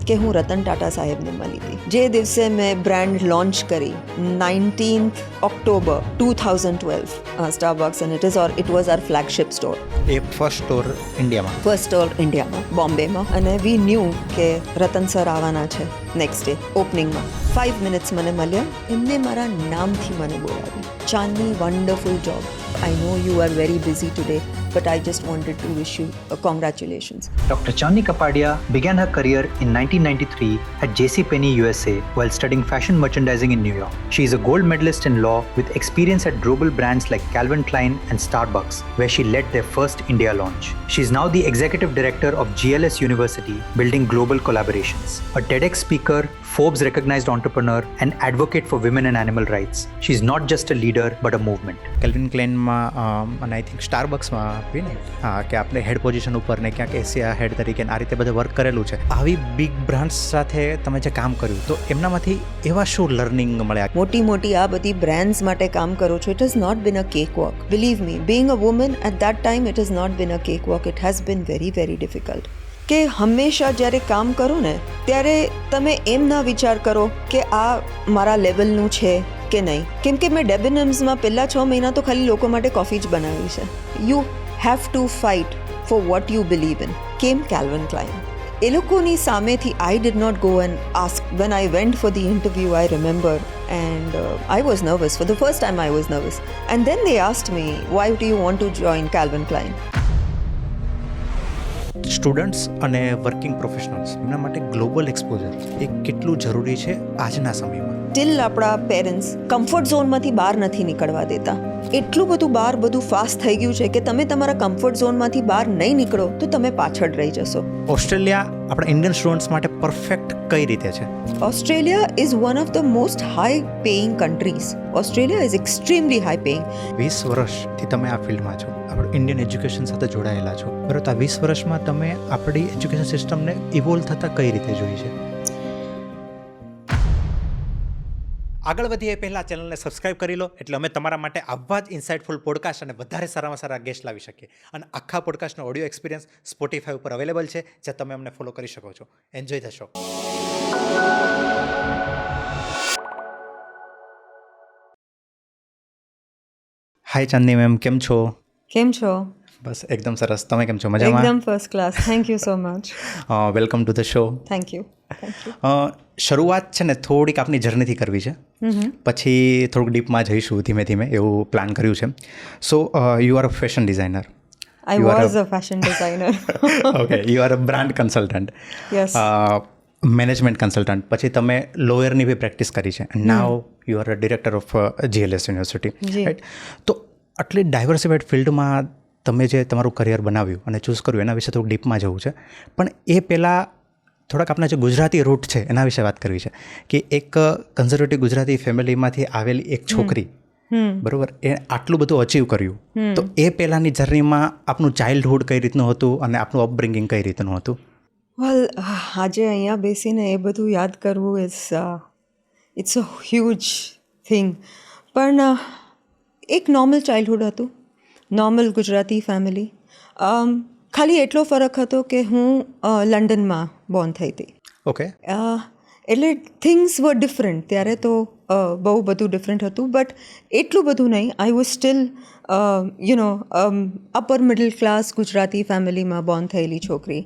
કે હું રતન ટાટા સાહેબને મળી હતી. જે દિવસે મેં બ્રાન્ડ લોન્ચ કરી 19th October 2012 Starbucks, and it was our flagship store. A first store ઇન્ડિયામાં? ફર્સ્ટ સ્ટોર ઇન્ડિયામાં, બોમ્બેમાં. અને વી ન્યૂ કે રતન સર આવવાના છે નેક્સ્ટ ડે ઓપનિંગમાં. 5 મિનિટ્સ મને મળ્યા, એમને મારા નામથી મને બોલાવી. Chandni, wonderful job. I know you are very busy today, but I just wanted to wish you congratulations. Dr. Chandni Kapadia began her career in 1993 at JCPenney, USA, while studying fashion merchandising in New York. She is a gold medalist in law with experience at global brands like Calvin Klein and Starbucks, where she led their first India launch. She is now the executive director of GLS University, building global collaborations. A TEDx speaker, Forbes recognized entrepreneur, and advocate for women and animal rights. She is not just a leader, but a movement. Calvin Klein અને I think સ્ટારબક્સમાં આપી ને, હા, કે આપણે હેડ position ઉપર ને ક્યાંક Asia હેડ તરીકે આ રીતે બધે વર્ક કરેલું છે. આવી બિગ બ્રાન્ડ્સ સાથે તમે જે કામ કર્યું, તો એમનામાંથી એવા શું લર્નિંગ મળ્યા? મોટી આ બધી બ્રાન્ડ્સ માટે કામ કરો છો. It has not been a cakewalk. Believe me, being a woman at that time, it has not been a cakewalk. It has been very, very difficult. કે હંમેશા જ્યારે કામ કરો ને ત્યારે તમે એમ ના વિચાર કરો કે આ મારા લેવલનું છે કે નહીં. કેમ કે મેં ડેબિનમ્સમાં પહેલા 6 મહિના તો ખાલી લોકો માટે કોફી જ બનાવી છે. You have to fight for what you believe in. કેમ કેલ્વિન ક્લાઇન એ લોકોની સામેથી I did not go and ask. When I went for the interview, I remember, and I was nervous. For the first time I was nervous. And then they asked me, why do you want to join Calvin Klein? Students અને working professionals એમના માટે global exposure એ કેટલું જરૂરી છે આજના સમયમાં? Steel આપણા parents comfort ઝોનમાંથી બહાર નથી નીકળવા દેતા. એટલું બધું ફાસ્ટ થઈ ગયું છે કે તમે તમારા કમ્ફર્ટ ઝોનમાંથી બહાર નહીં નીકળો તો તમે પાછળ રહી જશો. ઓસ્ટ્રેલિયા આપણા ઇન્ડિયન સ્ટુડન્ટ્સ માટે પરફેક્ટ કઈ રીતે છે? Australia is one of the most high paying countries. Australia is extremely high paying. 20 વર્ષથી તમે આ ફિલ્ડમાં છો, આપણું ઇન્ડિયન એજ્યુકેશન સાથે જોડાયેલા છો, બરાબર? તો આ 20 વર્ષમાં તમે આપણી એજ્યુકેશન સિસ્ટમને ઇવોલ્વ થતાં કઈ રીતે જોઈ છે? આગળ વધીએ પહેલાં ચેનલને સબસ્ક્રાઇબ કરી લો, એટલે અમે તમારા માટે આવા જ ઇન્સાઇટફુલ પોડકાસ્ટ અને વધારે સારામાં સારા ગેસ્ટ લાવી શકીએ. અને આખા પોડકાસ્ટનો ઓડિયો એક્સપિરિયન્સ સ્પોટીફાઈ ઉપર અવેલેબલ છે, જ્યાં તમે અમને ફોલો કરી શકો છો. Enjoy the show. Hi Chandni ma'am, કેમ છો? કેમ છો? બસ એકદમ સરસ. તમે કેમ છો? મજામાં? એકદમ first class. Thank you so much. Welcome to the show. Thank you. શરૂઆત છે ને થોડીક આપની જર્નીથી કરવી છે, પછી થોડુંક ડીપમાં જઈશું ધીમે ધીમે, એવું પ્લાન કર્યું છે. So you are a fashion designer. I was a fashion designer. Okay, you are a brand consultant. Yes. Management consultant. પછી તમે લોયરની બી પ્રેક્ટિસ કરી છે. Now you are a director of GLS university, right? તો આટલી diversified ફિલ્ડમાં તમે જે તમારું કરિયર બનાવ્યું અને ચૂઝ કર્યું, એના વિશે થોડુંક ડીપમાં જવું છે. પણ એ પહેલાં થોડાક આપણા જે ગુજરાતી રૂટ છે એના વિશે વાત કરવી છે. કે એક કન્ઝર્વેટિવ ગુજરાતી ફેમિલીમાંથી આવેલી એક છોકરી, બરાબર, એ આટલું બધું અચીવ કર્યું, તો એ પહેલાંની જર્નીમાં આપનું ચાઇલ્ડહુડ કઈ રીતનું હતું અને આપનું અપબ્રિંગિંગ કઈ રીતનું હતું? વેલ, આજે અહીંયા બેસીને એ બધું યાદ કરવું ઇટ્સ અ હ્યુજ થિંગ. પણ એક નોર્મલ ચાઇલ્ડહુડ હતું, નોર્મલ ગુજરાતી ફેમિલી. ખાલી એટલો ફરક હતો કે હું લંડનમાં બોર્ન થઈ હતી. ઓકે. એટલે થિંગ્સ વર ડિફરન્ટ. ત્યારે તો બહુ બધું ડિફરન્ટ હતું, બટ એટલું બધું નહીં. I was steel upper middle class Gujarati ફેમિલીમાં બોર્ન થયેલી છોકરી.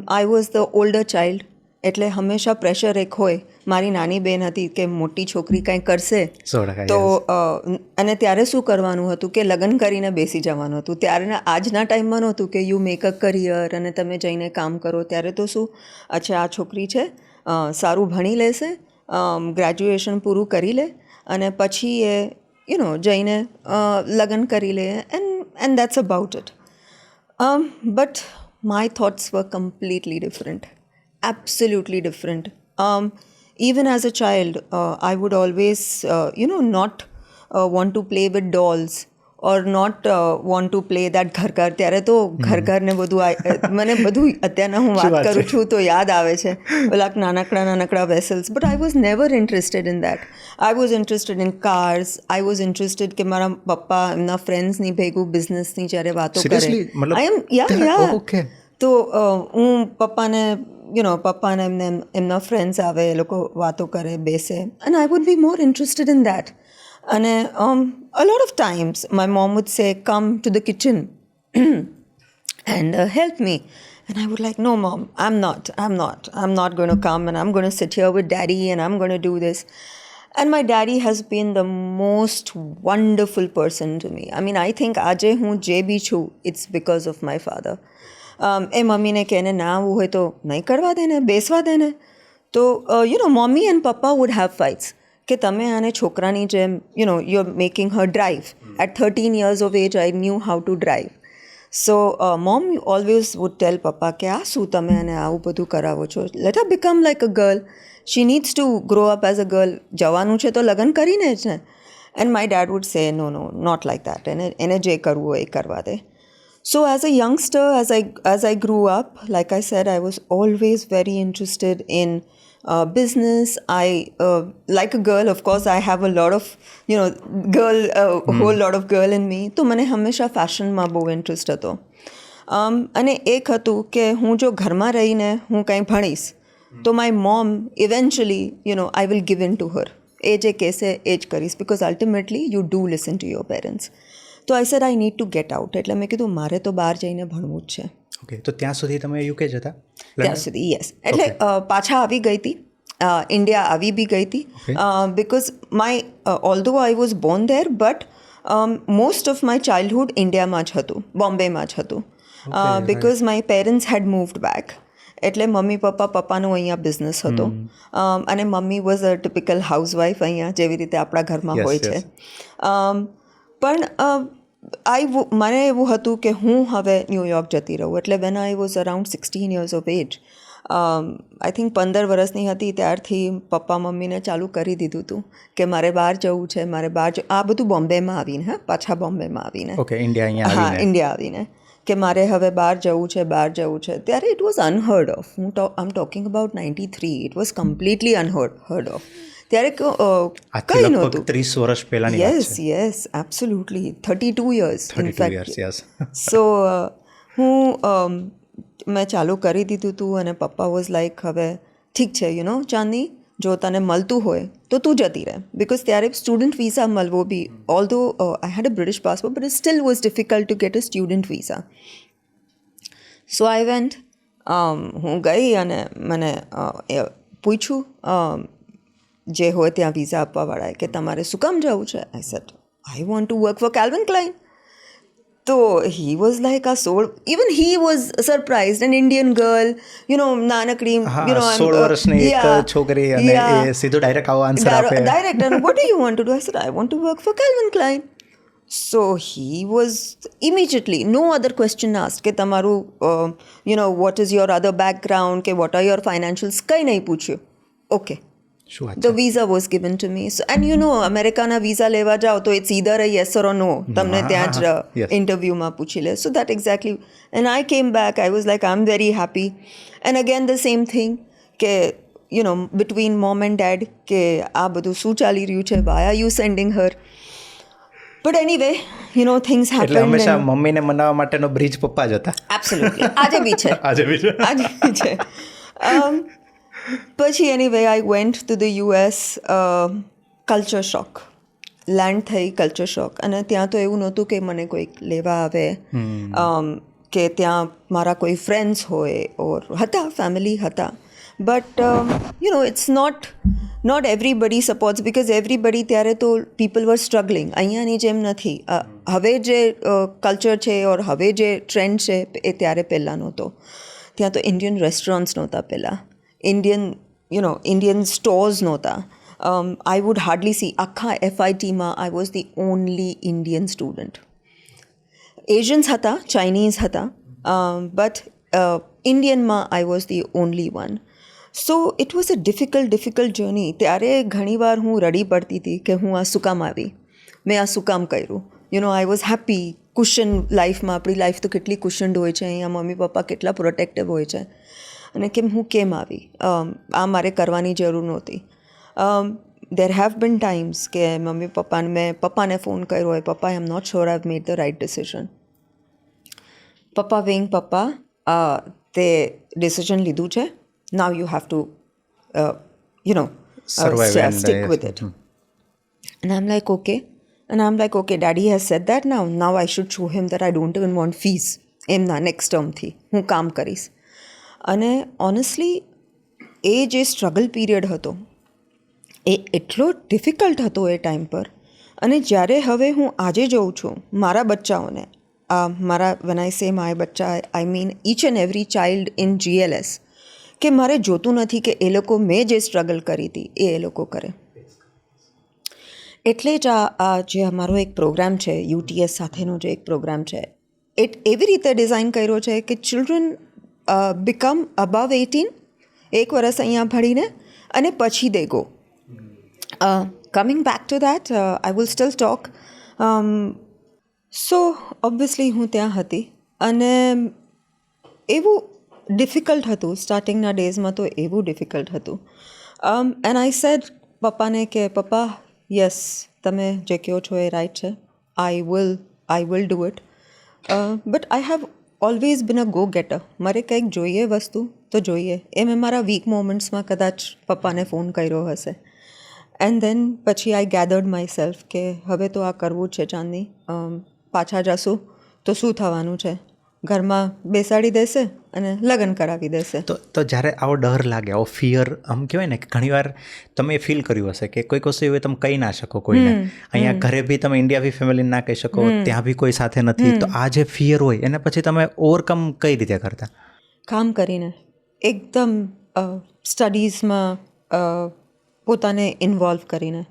આઈ વોઝ ધ ઓલ્ડર ચાઇલ્ડ, એટલે હંમેશા પ્રેશર એક હોય. મારી નાની બહેન હતી કે મોટી છોકરી કંઈ કરશે તો અને ત્યારે શું કરવાનું હતું કે લગ્ન કરીને બેસી જવાનું હતું. ત્યારે આજના ટાઈમમાં નહોતું કે યુ મેક અ કરિયર અને તમે જઈને કામ કરો. ત્યારે તો શું, અચ્છા આ છોકરી છે, સારું ભણી લેશે, ગ્રેજ્યુએશન પૂરું કરી લે અને પછી એ જઈને લગ્ન કરી લે, and that's about it. But my thoughts were completely different. Absolutely different. Even as a child, I would always, not want to play with dolls or not want to play that ઘર. ત્યારે તો ઘર ને બધું મને બધું અત્યારના હું વાત કરું છું તો યાદ આવે છે, ઓલા નાનકડા vessels. But I was never interested in that. I was interested in cars. I was interested કે મારા પપ્પા એમના ફ્રેન્ડ્સની ભેગું બિઝનેસની જ્યારે વાતો કરે. આઈ એમ તો હું પપ્પાને પપ્પાને એમના ફ્રેન્ડ્સ આવે, એ લોકો વાતો કરે, બેસે, and I would be more interested in that. અને a lot of times my mom would say, come to the kitchen and help me. And I would like, no, Mom, I'm not going to come, and I'm going to sit here with Daddy and I'm going to do this. And my daddy has been the most wonderful person to me. I mean, I think aje hu je bhi chu, it's because of my father. એ મમ્મીને કહે ને ના આવું હોય તો નહીં કરવા દે ને, બેસવા દે ને. તો mummy and papa would have fights કે તમે આને છોકરાની જેમ you are making her drive. At 13 years of age I knew how to drive. So mom always would tell papa કે આ શું તમે એને આવું બધું કરાવો છો, let her become like a girl, she needs to grow up as a girl. જવાનું છે તો લગ્ન કરીને જ ને. And my dad would say, no, not like that, એને જે કરવું હોય એ કરવા દે. So as a youngster, as I grew up, like I said, I was always very interested in business. I like a girl, of course, I have a lot of whole lot of girl in me. તો મને હંમેશા ફેશનમાં બહુ interest હતો. અને એક હતું કે હું જો ઘરમાં રહીને હું કંઈ ભણીશ તો my mom eventually I will give in to her. એ જે કહેશે એ જ કરીશ, because ultimately you do listen to your parents. તો I said I need to get out. એટલે મેં કીધું મારે તો બહાર જઈને ભણવું જ છે. ઓકે, તો ત્યાં સુધી તમે યુકે જ હતા? ત્યાં સુધી, યસ. એટલે પાછા આવી ગઈ હતી, ઇન્ડિયા આવી બી ગઈ હતી, because my although I was born there, but most of my childhood ઇન્ડિયામાં જ હતું, બોમ્બેમાં જ હતું, because my parents had moved back. એટલે મમ્મી પપ્પાનો અહીંયા બિઝનેસ હતો, અને મમ્મી વોઝ અ ટિપિકલ હાઉસવાઈફ અહીંયા, જેવી રીતે આપણા ઘરમાં હોય છે. પણ મને એવું હતું કે હું હવે ન્યૂયોર્ક જતી રહું. એટલે when I was around 16 years of age, I think 15 વર્ષની હતી ત્યારથી પપ્પા મમ્મીને ચાલુ કરી દીધું હતું કે મારે બહાર જવું છે, મારે બહાર આ બધું બોમ્બેમાં આવીને, પાછા બોમ્બેમાં આવીને, ઇન્ડિયા આવીને, કે મારે હવે બહાર જવું છે. ત્યારે it was unheard of. I am talking about 93. It was completely unheard of. ત્યારે કંઈ નહોતું. 30 વર્ષ પહેલાની વાત છે. Yes, absolutely 32 years in fact. So મેં ચાલુ કરી દીધું હતું, અને પપ્પા વોઝ લાઈક, હવે ઠીક છે, ચાંદની, જો તને મળતું હોય તો તું જતી રહે. બિકોઝ ત્યારે સ્ટુડન્ટ વિઝા મળવો બી, although I had a British passport, but it still was difficult to get a student visa. So I went, હું ગઈ અને મને પૂછ્યું જે હોય ત્યાં વિઝા આપવાવાળાએ કે તમારે શું કામ જવું છે. I said I want to work for Calvin Klein. તો he was like even he was surprised, an Indian girl, નાનકડી, 16 વર્ષની એક છોકરી, અને એ સીધો ડાયરેક્ટ આવો આન્સર આપે. Direct, and what do you want to do? I said I want to work for Calvin Klein. So he was immediately, no other question asked, કે તમારું what is your other background, કે what are your financials, કંઈ નહીં પૂછ્યું. Okay. The visa was given to me. So, and અમેરિકાના visa લેવા જાઓ તો it's either a yes or a no. તમને ત્યાં જ ઇન્ટરવ્યૂમાં પૂછી લે. So that exactly. And I came back, I was like, I'm very happy. And again the same thing, કે between mom and dad, કે આ બધું શું ચાલી રહ્યું છે, why are you sending her? But anyway, things happened. એટલે હંમેશા મમ્મીને મનાવવા માટેનો બ્રિજ પપ્પા જ હતા. Absolutely. આજે બી છે. પછી anyway I went to the US, culture shock, land થઈ કલ્ચર શોક. અને ત્યાં તો એવું નહોતું કે મને કોઈક લેવા આવે, કે ત્યાં મારા કોઈ ફ્રેન્ડ્સ હોય, ઓર હતા, ફેમિલી હતા, but it's not everybody supports, because everybody ત્યારે તો પીપલ વર સ્ટ્રગલિંગ. અહીંયાની જેમ નથી. હવે જે કલ્ચર છે ઓર હવે જે ટ્રેન્ડ છે એ ત્યારે પહેલાં નહોતો. ત્યાં તો ઇન્ડિયન રેસ્ટોરન્ટ્સ નહોતા પહેલાં, Indian stores nota. I would hardly see, akha FIT ma I was the only Indian student. Asians hata, Chinese hata, but Indian ma I was the only one. So it was a difficult journey. ત્યારે ઘણીવાર હું રડી પડતી હતી કે હું આ શું કામ આવી, મેં આ શું કામ કર્યું. I was happy. કુશન લાઈફમાં, આપણી લાઈફ તો કેટલી કુશન્ડ હોય છે, અહીંયા મમ્મી પપ્પા કેટલા પ્રોટેક્ટિવ હોય છે, અને હું કેમ આવી, આ મારે કરવાની જરૂર નહોતી. દેર હેવ બીન ટાઈમ્સ કે મેં પપ્પાને ફોન કર્યો હોય, પપ્પા I am not sure I have made the right decision. પપ્પા તે ડિસિઝન લીધું છે, now you have to, Survive and stick with it. And I'm like, okay. And I'm like, okay, daddy has said that now I should show him that I don't even want fees. એમના next ટર્મથી હું કામ કરીશ. અને honestly એ જે struggle period હતો એ એટલો difficult હતો એ time પર. અને જ્યારે હવે હું આજે જોઉં છું મારા બચ્ચાઓને, મારા વેન આઈ સે માય બચ્ચા, I mean each and every child in GLS, કે મારે જોતું નથી કે એ લોકો મેં જે સ્ટ્રગલ કરી હતી એ લોકો કરે. એટલે જ આ જે અમારો એક પ્રોગ્રામ છે, UTS સાથેનો જે એક પ્રોગ્રામ છે, એ એવી રીતે ડિઝાઇન કર્યો છે કે ચિલ્ડ્રન બીકમ અબવ 18, 1 વર્ષ અહીંયા ભણીને અને પછી દે go. Coming back two that, I will steel talk. So obviously હું ત્યાં હતી અને એવું ડિફિકલ્ટ હતું સ્ટાર્ટિંગના ડેઝમાં, તો એવું ડિફિકલ્ટ હતું. એન્ડ આઈ સેડ પપ્પાને કે પપ્પા, યસ, તમે જે કહો છો એ રાઈટ છે, I will do it. But I have always bin a go getter. મારે કંઈક જોઈએ વસ્તુ તો જોઈએ. એ મેં મારા વીક મોમેન્ટ્સમાં કદાચ પપ્પાને ફોન કર્યો હશે. એન્ડ દેન પછી આઈ ગેધર્ડ માય સેલ્ફ કે હવે તો આ કરવું જ છે ચાંદની. પાછા જશું તો શું થવાનું છે, ઘરમાં બેસાડી દેશે અને લગ્ન કરાવી દેશે. તો જ્યારે આવો ડર લાગે, આવો ફિયર, આમ કહેવાય ને કે ઘણીવાર તમે ફીલ કર્યું હશે કે કોઈક વસ્તુ એવી તમે કહી ના શકો કોઈને. અહીંયા ઘરે બી તમે ઇન્ડિયા બી ફેમિલીને ના કહી શકો, ત્યાં બી કોઈ સાથે નથી. તો આ જે ફિયર હોય એને પછી તમે ઓવરકમ કઈ રીતે કરતા? કામ કરીને, એકદમ સ્ટડીઝમાં પોતાને ઇન્વોલ્વ કરીને.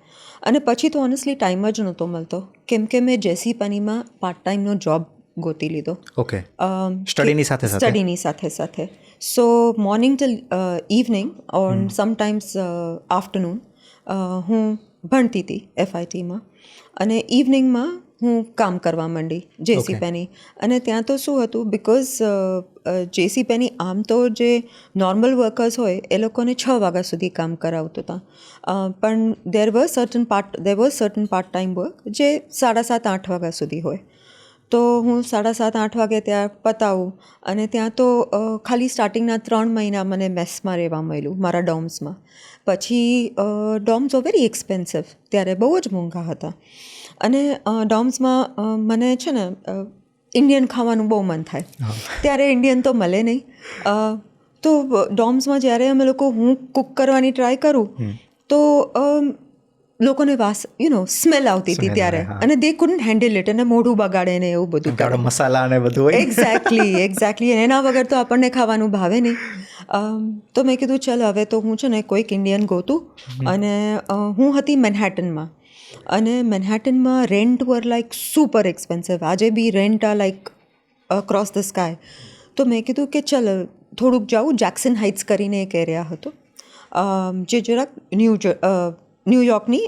અને પછી તો ઓનેસ્ટલી ટાઈમ જ નહોતો મળતો, કેમ કે મેં જેસી પનીમાં પાર્ટ ટાઈમનો જોબ ગોતી લીધો. ઓકે, સ્ટડીની સાથે સાથે. સો મોર્નિંગ ટિલ ઇવનિંગ ઓર સમટાઈમ્સ આફ્ટરનૂન હું ભણતી હતી FITમાં, અને ઇવનિંગમાં હું કામ કરવા માંડી જેસી પેની. અને ત્યાં તો શું હતું, બિકોઝ જેસી પેની આમ તો જે નોર્મલ વર્કર્સ હોય એ લોકોને 6 વાગ્યા સુધી કામ કરાવતું હતા, પણ there was certain part time work જે 7:30-8 વાગ્યા સુધી હોય. તો હું 7:30-8 વાગે ત્યાં પતાવું. અને ત્યાં તો ખાલી સ્ટાર્ટિંગના 3 મહિના મને મેસમાં રહેવા મળ્યું મારા ડોમ્સમાં. પછી ડોમ્સ આર વેરી એક્સપેન્સિવ, ત્યારે બહુ જ મોંઘા હતા. અને ડોમ્સમાં મને છે ને ઇન્ડિયન ખાવાનું બહુ મન થાય. ત્યારે ઇન્ડિયન તો મળે નહીં. તો ડોમ્સમાં જ્યારે અમે લોકો હું કૂક કરવાની ટ્રાય કરું તો લોકોને સ્મેલ આવતી હતી ત્યારે, અને દે કુડન્ટ હેન્ડલ ઇટ, અને મોઢું બગાડે ને એવું બધું, મસાલા ને બધું હોય. એક્ઝેક્ટલી. અને એના વગર તો આપણને ખાવાનું ભાવે નહીં. તો મેં કીધું ચાલ હવે તો હું છે ને કોઈક ઇન્ડિયન ગોતું. અને હું હતી મેનહેટનમાં, અને મેનહેટનમાં rent were like super expensive. આજે બી rent are like across the sky. તો મેં કીધું કે ચાલ થોડુંક જાઉં. જેક્સન હાઇટ્સ કરીને એક એરિયા હતો જે જરાક ન્યૂયોર્કની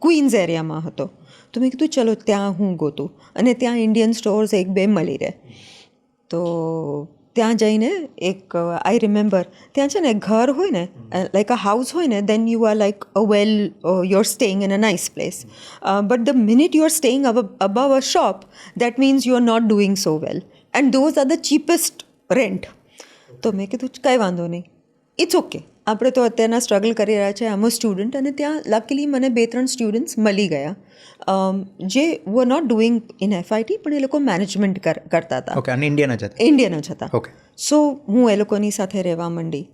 ક્વીન્સ એરિયામાં હતો. તો મેં કીધું ચલો ત્યાં હું ગોતું, અને ત્યાં ઇન્ડિયન સ્ટોર્સ 1-2 મળી રહે. તો ત્યાં જઈને એક આઈ રિમેમ્બર, ત્યાં છે ને ઘર હોય ને, લાઈક અ હાઉસ હોય ને, then you are like you are staying in a nice place. But the minute you are staying above a shop, that means you are not doing so well, and those are the cheapest rent. તો મેં કીધું કંઈ વાંધો નહીં, it's okay. આપણે તો અત્યારના struggle કરી રહ્યા છે. આમ અ સ્ટુડન્ટ. અને ત્યાં લકીલી મને 2-3 સ્ટુડન્ટ્સ મળી ગયા જે were not doing in FIT, પણ એ લોકો મેનેજમેન્ટ કરતા હતા. ઓકે, અને ઇન્ડિયન જ હતા. ઓકે. સો હું એ લોકોની સાથે રહેવા માંડી.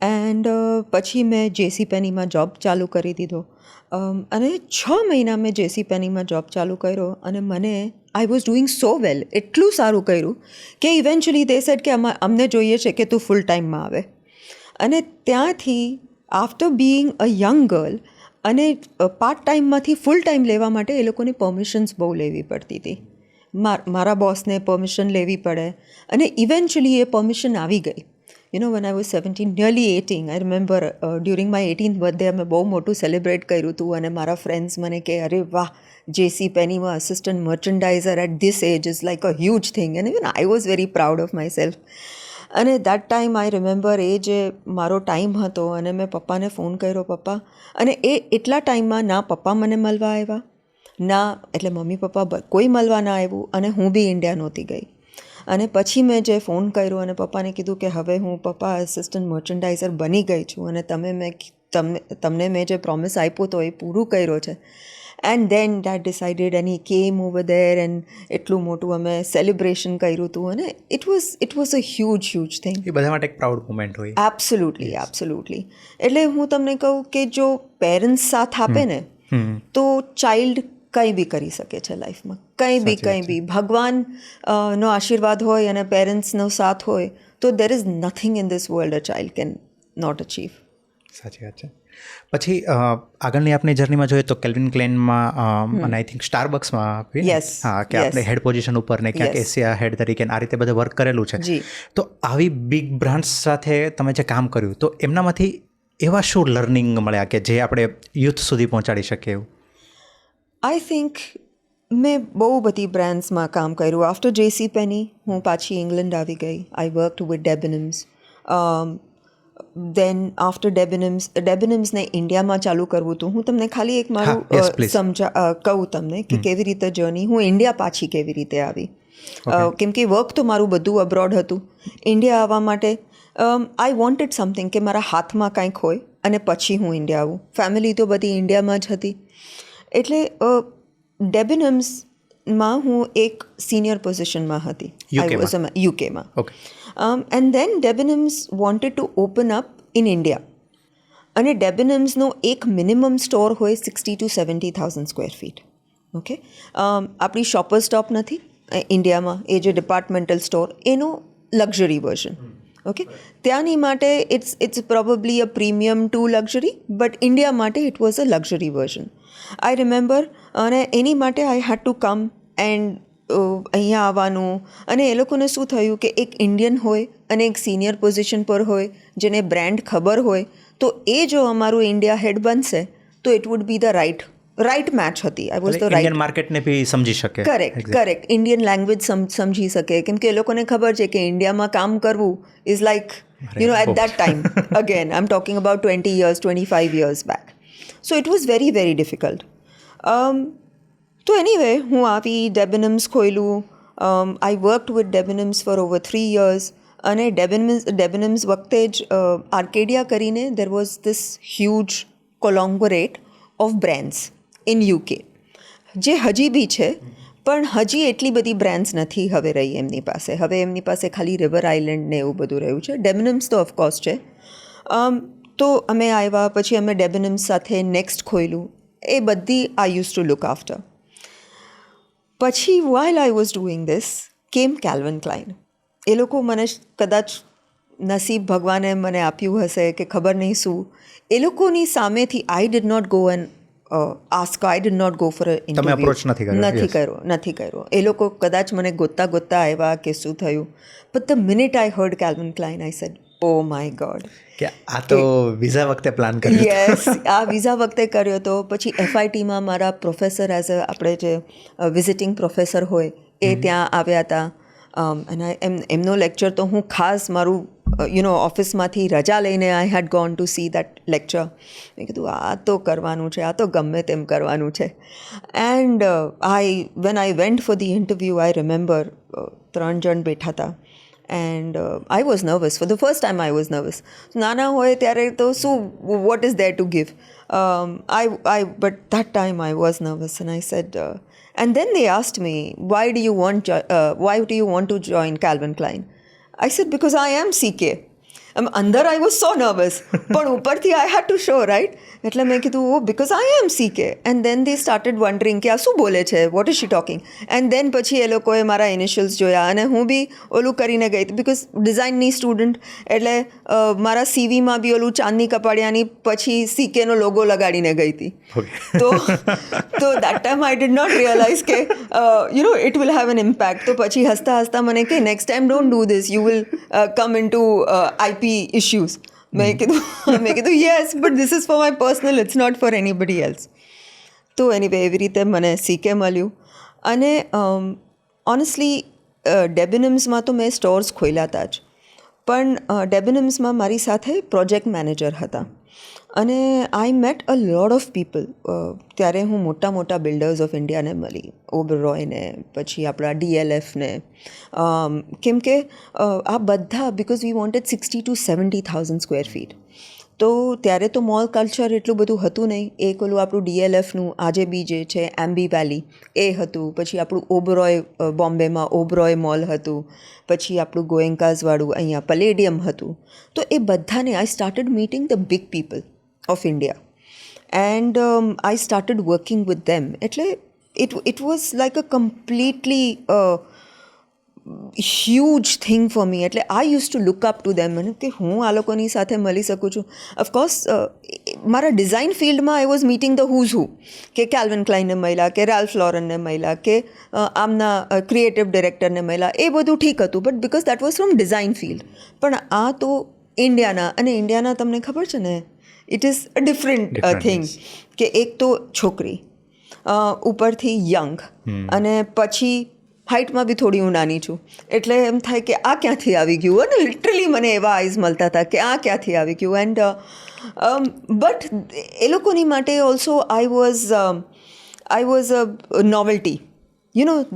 એન્ડ પછી મેં જેસી પેનીમાં જોબ ચાલુ કરી દીધો. અને 6 મહિના મેં જેસી પેનીમાં જોબ ચાલુ કર્યો, અને મને આઈ વોઝ ડુઈંગ સો વેલ, એટલું સારું કર્યું કે ઇવેન્ચ્યુઅલી દે સેડ કે અમને જોઈએ છે કે તું ફૂલ ટાઈમમાં આવે. અને ત્યાંથી આફ્ટર બીઇંગ અ યંગ ગર્લ અને પાર્ટ ટાઈમમાંથી ફૂલ ટાઈમ લેવા માટે એ લોકોને પરમિશન્સ બહુ લેવી પડતી હતી. મારા બોસને પરમિશન લેવી પડે, અને ઇવેન્ચ્યુઅલી એ પરમિશન આવી ગઈ. when I was 17, nearly 18, I remember during my 18th birthday અમે બહુ મોટું સેલિબ્રેટ કર્યું હતું. અને મારા ફ્રેન્ડ્સ મને કહે, અરે વાહ, જેસી પેનીમાં assistant merchandiser at this age is like a huge thing. And even I was very proud of my self. અને દેટ ટાઈમ આઈ રિમેમ્બર, એ જે મારો ટાઈમ હતો, અને મેં પપ્પાને ફોન કર્યો, પપ્પા. અને એટલા ટાઈમમાં ના પપ્પા મને મળવા આવ્યા, ના એટલે મમ્મી પપ્પા કોઈ મળવા ના આવ્યું, અને હું બી ઇન્ડિયા નહોતી ગઈ. અને પછી મેં જે ફોન કર્યો અને પપ્પાને કીધું કે હવે હું પપ્પા આસિસ્ટન્ટ મર્ચન્ડાઇઝર બની ગઈ છું અને તમને મેં જે પ્રોમિસ આપ્યો તો એ પૂરું કર્યો છે. And then dad decided and he came over there and એટલું મોટું અમે સેલિબ્રેશન કર્યું હતું અને it was a huge thing. એ બધા માટે એક પ્રાઉડ મોમેન્ટ હોય. એબ્સોલ્યુટલી. એટલે હું તમને કહું કે જો પેરેન્ટ્સ સાથ આપે ને તો ચાઇલ્ડ કંઈ બી કરી શકે છે લાઈફમાં, કંઈ બી. ભગવાન નો આશીર્વાદ હોય અને પેરેન્ટ્સનો સાથ હોય તો there is nothing in this world a child can not achieve. સાચી વાત છે. પછી આગળની આપણી જર્નીમાં જોઈએ તો કેલ્વિન ક્લેનમાં અને આઈ થિંક સ્ટારબક્સમાં કે આપણે હેડ પોઝિશન ઉપર ને ક્યાંક એશિયા હેડ તરીકે આ રીતે બધે વર્ક કરેલું છે. તો આવી બિગ બ્રાન્ડ્સ સાથે તમે જે કામ કર્યું તો એમનામાંથી એવા શું લર્નિંગ મળ્યા કે જે આપણે યુથ સુધી પહોંચાડી શકીએ એવું? આઈ થિંક મેં બહુ બધી બ્રાન્ડ્સમાં કામ કર્યું. આફ્ટર જેસી પેની હું પાછી ઇંગ્લેન્ડ આવી ગઈ. આઈ વર્કડ વિથ ડેબિનિમ્સ. દેન આફ્ટર ડેબિનિમ્સને ઇન્ડિયામાં ચાલુ કરવું હતું. હું તમને ખાલી એક મારું કહું તમને કે કેવી રીતે જર્ની, હું ઇન્ડિયા પાછી કેવી રીતે આવી. કેમ કે વર્ક તો મારું બધું અબ્રોડ હતું. ઇન્ડિયા આવવા માટે આઈ વોન્ટેડ સમથિંગ કે મારા હાથમાં કંઈક હોય અને પછી હું ઇન્ડિયા આવું. ફેમિલી તો બધી ઇન્ડિયામાં જ હતી. એટલે ડેબિનિમ્સમાં હું એક સિનિયર પોઝિશનમાં હતી. આઈ વોઝ યુકેમાં. And then Debenhams wanted to open up in India. અને ડેબિનિમ્સનો એક મિનિમમ સ્ટોર હોય 60,000 to 70,000 સ્ક્વેર ફીટ. ઓકે, આપણી શોપર સ્ટોપ નથી ઇન્ડિયામાં, એ જે ડિપાર્ટમેન્ટલ સ્ટોર એનો લક્ઝરી વર્ઝન. ઓકે, ત્યાંની માટે it's probably a premium to luxury, but India માટે it was a luxury version. I remember. અને એની માટે આઈ હેડ ટુ કમ એન્ડ અહીંયા આવવાનું. અને એ લોકોને શું થયું કે એક ઇન્ડિયન હોય અને એક સિનિયર પોઝિશન પર હોય જેને બ્રાન્ડ ખબર હોય તો એ જો અમારું ઇન્ડિયા હેડ બનશે તો it would be the right match હતી. આઈ વોઝ ધ રાઇટ માર્કેટને બી સમજી શકે. કરેક્ટ. ઇન્ડિયન લેંગ્વેજ સમજી શકે, કેમ કે એ લોકોને ખબર છે કે ઇન્ડિયામાં કામ કરવું is like at that time again I am talking about 20 years 25 years back. So it was very very difficult. તો એનીવે હું આવી, ડેબિનિમ્સ ખોલ્યું. I worked with Debenhams for over 3 years. અને ડેબિનિમ્સ વખતે જ આર્કેડિયા કરીને there was this huge conglomerate of brands in UK, જે હજી બી છે પણ હજી એટલી બધી બ્રાન્ડ્સ નથી હવે રહી એમની પાસે. હવે એમની પાસે ખાલી રિવર આઇલેન્ડ ને એવું બધું રહ્યું છે. ડેબિનિમ્સ તો ઓફકોર્સ છે. તો અમે આવ્યા પછી અમે ડેબિનિમ્સ સાથે નેક્સ્ટ ખોલ્યું. એ બધી I use to look after. પછી while I was doing this કેમ કેલ્વિન ક્લાઇન. એ લોકો મને કદાચ નસીબ ભગવાને મને આપ્યું હશે કે ખબર નહીં શું, એ લોકોની સામેથી I did not go and ask, I did not go for a interview. નથી કર્યો. એ લોકો કદાચ મને ગોતતા આવ્યા કે શું થયું. But the minute I heard kelvin Klein I said oh my God, કે આ તો વિઝા વખતે પ્લાન કર્યો. યસ, આ વિઝા વખતે કર્યો હતો. પછી FITમાં મારા પ્રોફેસર આપણે જે વિઝિટિંગ પ્રોફેસર હોય એ ત્યાં આવ્યા હતા. અને એમનો લેક્ચર તો હું ખાસ મારું ઓફિસમાંથી રજા લઈને I had gone to see that lecture. મેં કીધું આ તો કરવાનું છે, આ તો ગમે તેમ કરવાનું છે. And when I went for the interview I remember 3 જણ બેઠા હતા. And I was nervous. For the first time I was nervous. નાના હોય ત્યારે તો શું, what is there two give. But that time I was nervous and I said and then they asked me, why do you want to join Calvin Klein? I said, because I am CK. અંદર I was so nervous. પણ ઉપરથી I had to show, right? એટલે મેં કીધું, oh, because I am CK. And then they started wondering કે આ શું બોલે છે, what is she talking? And then પછી એ લોકોએ મારા ઇનિશિયલ્સ જોયા અને હું બી ઓલું કરીને ગઈ હતી, બિકોઝ ડિઝાઇનની સ્ટુડન્ટ એટલે મારા CVમાં બી ઓલું ચાંદની કપાડિયાની પછી CKનો લોગો લગાડીને ગઈ હતી. તો that time I did not realize કે it will have an impact. તો પછી હસતા હસતા મને કે next time don't do this, you will come into IP issues. મેં કીધું yes, but this is for my personal, it's not for anybody else. તો એનીવે એવી રીતે મને CK મળ્યું. અને ઓનેસ્ટલી ડેબિનિમ્સમાં તો મેં સ્ટોર્સ ખોલ્યા હતા જ, પણ ડેબિનમ્સમાં મારી સાથે પ્રોજેક્ટ મેનેજર હતા અને I met a lot of people. ત્યારે હું મોટા મોટા બિલ્ડર્સ ઓફ ઇન્ડિયાને મળી, ઓબરોયને, પછી આપણા DLFને, કેમ કે આ બધા because we wanted 60,000 to 70,000 square fit. તો ત્યારે તો મોલ કલ્ચર એટલું બધું હતું નહીં. એક ઓલું આપણું DLFનું આજે બી જે છે એમ્બી વેલી એ હતું, પછી આપણું ઓબરોય બોમ્બેમાં ઓબરોય મોલ હતું, પછી આપણું ગોએન્કાઝવાળું અહીંયા પલેડિયમ હતું. તો એ બધાને I started meeting the big people of India and I started working with them. એટલે it was like a completely huge thing for me. એટલે I use to look up to them, મને કે હું આ લોકોની સાથે મળી શકું છું. ઓફકોર્સ મારા ડિઝાઇન ફિલ્ડમાં I was meeting the who's who, કે કેલ્વિન ક્લાઇનને મળ્યા, કે રાલ્ફ લોરનને મળ્યા, કે આમના ક્રિએટિવ ડિરેક્ટરને મળ્યા, એ બધું ઠીક હતું, but because that was from design field. પણ આ તો ઇન્ડિયાના, અને ઇન્ડિયાના તમને ખબર છે ને, it is a different thing. કે એક તો છોકરી, ઉપરથી યંગ, અને પછી હાઇટમાં બી થોડી હું નાની છું, એટલે એમ થાય કે આ ક્યાંથી આવી ગયું. અને લિટરલી મને એવા આઈઝ મળતા હતા કે આ ક્યાંથી આવી ગયું. એન્ડ બટ એ લોકોની માટે also I was a novelty.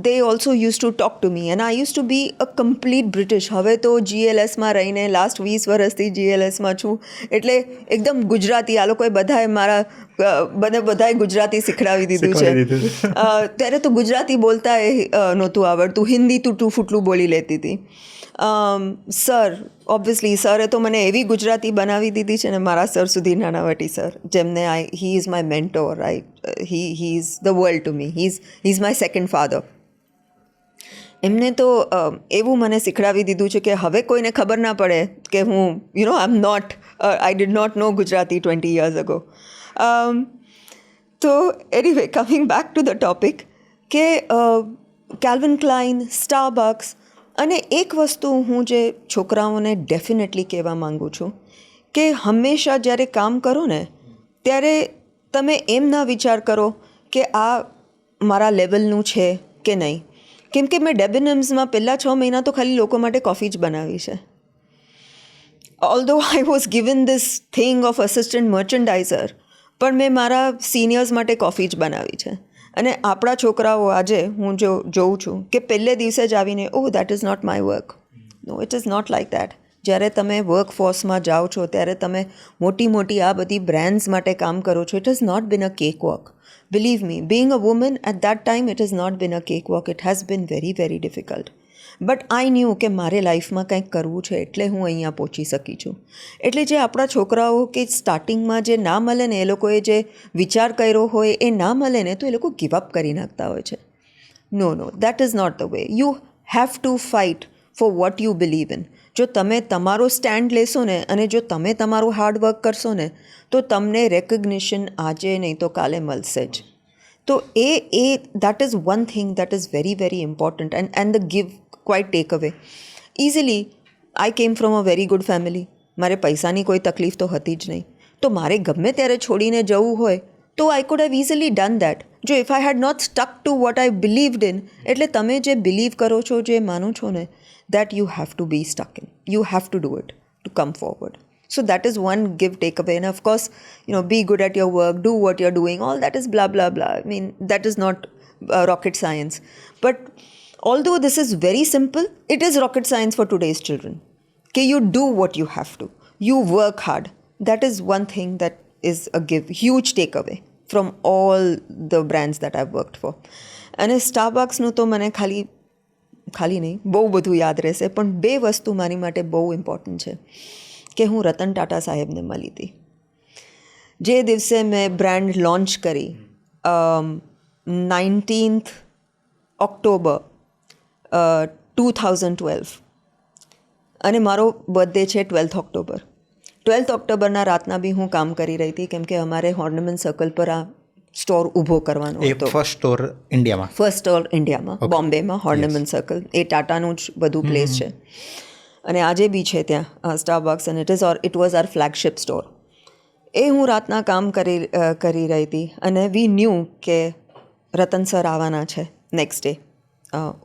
they also used to talk to me and I used to be a complete British. હવે તો GLSમાં રહીને લાસ્ટ 20 વર્ષથી GLSમાં છું, એટલે એકદમ ગુજરાતી. આ લોકોએ બધાએ બધાએ ગુજરાતી શીખડાવી દીધું છે. ત્યારે તો ગુજરાતી બોલતા નહોતું આવડતું, હિન્દી તૂટું ફૂટલું બોલી લેતી હતી. સર, ઓબ્વિયસલી સરે તો મને એવી ગુજરાતી બનાવી દીધી છે ને, મારા સર સુધી, નાનાવટી સર, જેમને he is my mentor. He is the world to me. He is my second father. એમને તો એવું મને શીખડાવી દીધું છે કે હવે કોઈને ખબર ના પડે કે હું I did not know Gujarati 20 years ago. તો anyway, coming back to the topic, કે કેલ્વિન ક્લાઇન, સ્ટારબક્સ. અને એક વસ્તુ હું જે છોકરાઓને ડેફિનેટલી કહેવા માગું છું, કે હંમેશા જ્યારે કામ કરો ને, ત્યારે તમે એમ ના વિચાર કરો કે આ મારા લેવલનું છે કે નહીં. કેમ કે મેં ડેબિનમ્સમાં પહેલાં 6 મહિના તો ખાલી લોકો માટે કોફી જ બનાવી છે. Although I was given this thing of assistant merchandiser, પણ મેં મારા સિનિયર્સ માટે કોફી જ બનાવી છે. અને આપણા છોકરાઓ આજે હું જોઉં છું કે પહેલે દિવસે જ આવીને, oh that is not my work. No, it is not like that. જ્યારે તમે વર્કફોર્સમાં જાઓ છો, ત્યારે તમે મોટી આ બધી બ્રાન્ડ્સ માટે કામ કરો છો. It is not been a cake walk. Believe me, being a woman at that time, it is not been a cake walk. It has been very very difficult. But I knew કે મારે લાઈફમાં કંઈક કરવું છે, એટલે હું અહીંયા પહોંચી શકી છું. એટલે જે આપણા છોકરાઓ કે સ્ટાર્ટિંગમાં જે ના મળે ને, એ લોકોએ જે વિચાર કર્યો હોય એ ના મળે ને, તો એ લોકો ગિવ અપ કરી નાખતા હોય છે. No, that is not the way. You have to fight for what you believe in. જો તમે તમારો સ્ટેન્ડ લેશો ને, અને જો તમે તમારું હાર્ડવર્ક કરશો ને, તો તમને રેકગ્નિશન આજે નહીં તો કાલે મળશે જ. તો that is one thing that is very very important. And the give quite tech અવે. Easily I came from a very good family. મારે પૈસાની કોઈ તકલીફ તો હતી જ નહીં. તો મારે ગમે ત્યારે છોડીને જવું હોય તો I could have easily done that. જો if I had not stuck to what I believed in. એટલે તમે જે બિલીવ કરો છો, જે માનો છો ને, that you have to be stuck in. You have to do it to come forward. So that is one give take away. And of course, be good at your work, do what you're doing. All that is blah, blah, blah. I mean, that is not rocket science. But although this is very simple, it is rocket science for today's children. Okay, you do what you have to. You work hard. That is one thing that is a huge takeaway from all the brands that I've worked for. And Starbucks નું તો મને ખાલી નહીં, બહુ બધું યાદ રહેશે. પણ 2 વસ્તુ મારી માટે બહુ ઇમ્પોર્ટન્ટ છે, કે હું રતન ટાટા સાહેબને મળી હતી. જે દિવસે મેં બ્રાન્ડ લોન્ચ કરી, 19th October 2012, અને મારો બર્થડે છે 12th October. 12th Octoberના રાતના બી હું કામ કરી રહી હતી, કેમ કે અમારે ઓર્નામેન્ટ સર્કલ પર આ સ્ટોર ઊભો કરવાનો હતો. ફર્સ્ટ સ્ટોર ઇન્ડિયામાં બોમ્બેમાં ઓર્નામેન્ટ સર્કલ. એ ટાટાનું જ બધું પ્લેસ છે, અને આજે બી છે ત્યાં સ્ટારબક્સ, અને it was our flagship store. એ હું રાતના કામ કરી રહી હતી, અને વી ન્યૂ કે રતન સર આવવાના છે નેક્સ્ટ ડે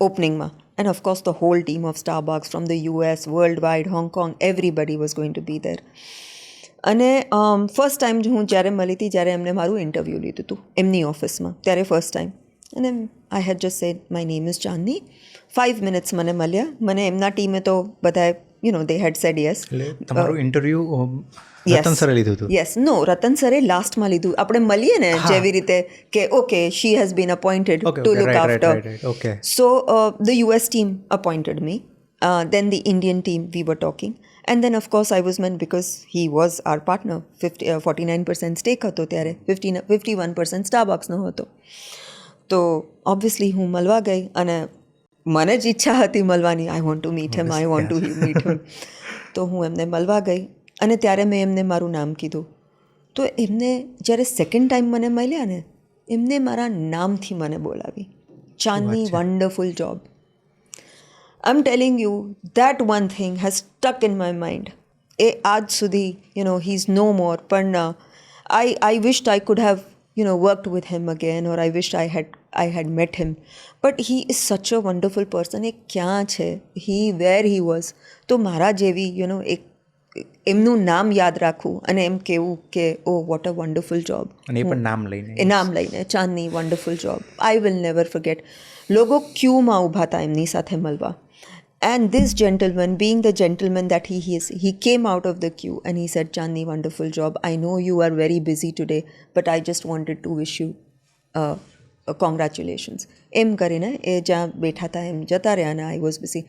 ઓપનિંગમાં. And of course, the whole team of Starbucks from the US, worldwide, Hong Kong, everybody was going to be there. અને ફર્સ્ટ ટાઈમ હું જ્યારે મળી હતી જ્યારે એમને મારું ઇન્ટરવ્યૂ લીધું હતું એમની ઓફિસમાં, ત્યારે ફર્સ્ટ ટાઈમ. અને I had just said my name is Chandni. 5 minutes મને મળ્યા. મને એમના ટીમે તો બધાએ દે હેડ સેડ યસ. તમારું ઇન્ટરવ્યૂ રતન સરે લીધું હતું? યસ. નો, રતન સરે લાસ્ટમાં લીધું. આપણે મળીએ ને જેવી રીતે કે okay she has been appointed to look after. So the US team appointed me. Then the Indian team, we were talking. And then, of course, I was meant because he was our partner. 49% stake હતો ત્યારે, 51% સ્ટારબક્સનો હતો. તો obviously હું મળવા ગઈ અને મને જ ઈચ્છા હતી મળવાની. આઈ want to meet him, I want to meet him. તો હું એમને મળવા ગઈ અને ત્યારે મેં એમને મારું નામ કીધું. તો એમને જ્યારે સેકન્ડ ટાઈમ મને મળ્યા ને, એમને મારા નામથી મને બોલાવી, Chandni, wonderful job. I'm telling you, that one thing has stuck in my mind. આજ સુધી, he's no more. પણ I wished I could have, worked with him again, or I wished I had met him. But he is such a wonderful person. એ ક્યાં છે? Where he was. તો મારા જેવી, એમનું નામ યાદ રાખવું અને એમ કહેવું કે oh what a wonderful job. અને એ પણ નામ લઈને Chandni, wonderful job. I will never forget. લોકો ક્યુમાં ઊભા હતા એમની સાથે મળવા. And this gentleman, being the gentleman that he is, he came out of the queue and he said, Chandni, wonderful job. I know you are very busy today, but I just wanted to wish you congratulations. એમ કરીને એ જ્યાં બેઠા હતા એમ જતા રહ્યા અને I was busy.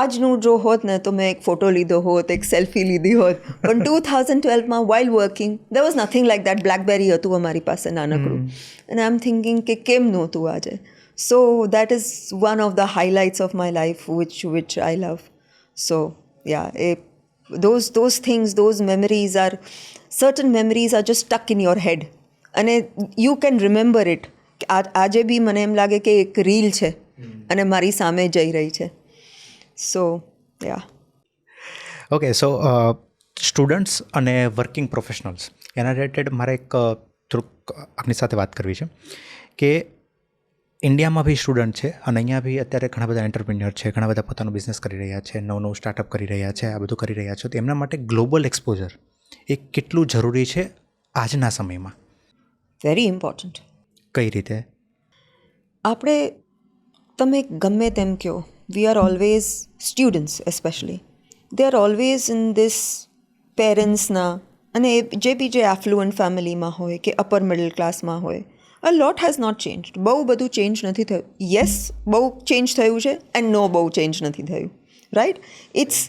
આજનું જો હોત ને તો મેં એક ફોટો લીધો હોત, એક સેલ્ફી લીધી હોત. પણ 2012માં while working, there was nothing like that. Blackberry હતું અમારી પાસે નાનકડું. And I'm thinking કે કેમ નહોતું આજે. So that is one of the highlights of my life, which I love. So yeah, those things, those memories are, certain memories are just stuck in your head, and you can remember it. આજે બી મને એમ લાગે કે એક reel છે અને મારી સામે જઈ રહી છે. So yeah. Okay, so students અને વર્કિંગ પ્રોફેશનલ્સ એના રિલેટેડ મારે એક થોડુંક આપની સાથે વાત કરવી છે કે ઇન્ડિયામાં બી સ્ટુડન્ટ છે અને અહીંયા બી અત્યારે ઘણા બધા એન્ટરપ્રિન્યોર છે, ઘણા બધા પોતાનું બિઝનેસ કરી રહ્યા છે, નવું સ્ટાર્ટઅપ કરી રહ્યા છે, આ બધું કરી રહ્યા છે. તો એમના માટે ગ્લોબલ એક્સપોઝર એ કેટલું જરૂરી છે આજના સમયમાં? Very important. કઈ રીતે? આપણે તમે ગમે તેમ કહો, we are always students especially, they are always in this પેરેન્ટ્સના, અને જે બી જે એફ્લુઅન્ટ ફેમિલીમાં હોય કે અપર મિડલ ક્લાસમાં હોય, a lot has not changed. બહુ બધું ચેન્જ નથી થયું. યસ, બહુ ચેન્જ થયું છે એન્ડ નો, બહુ ચેન્જ નથી થયું. રાઈટ? ઇટ્સ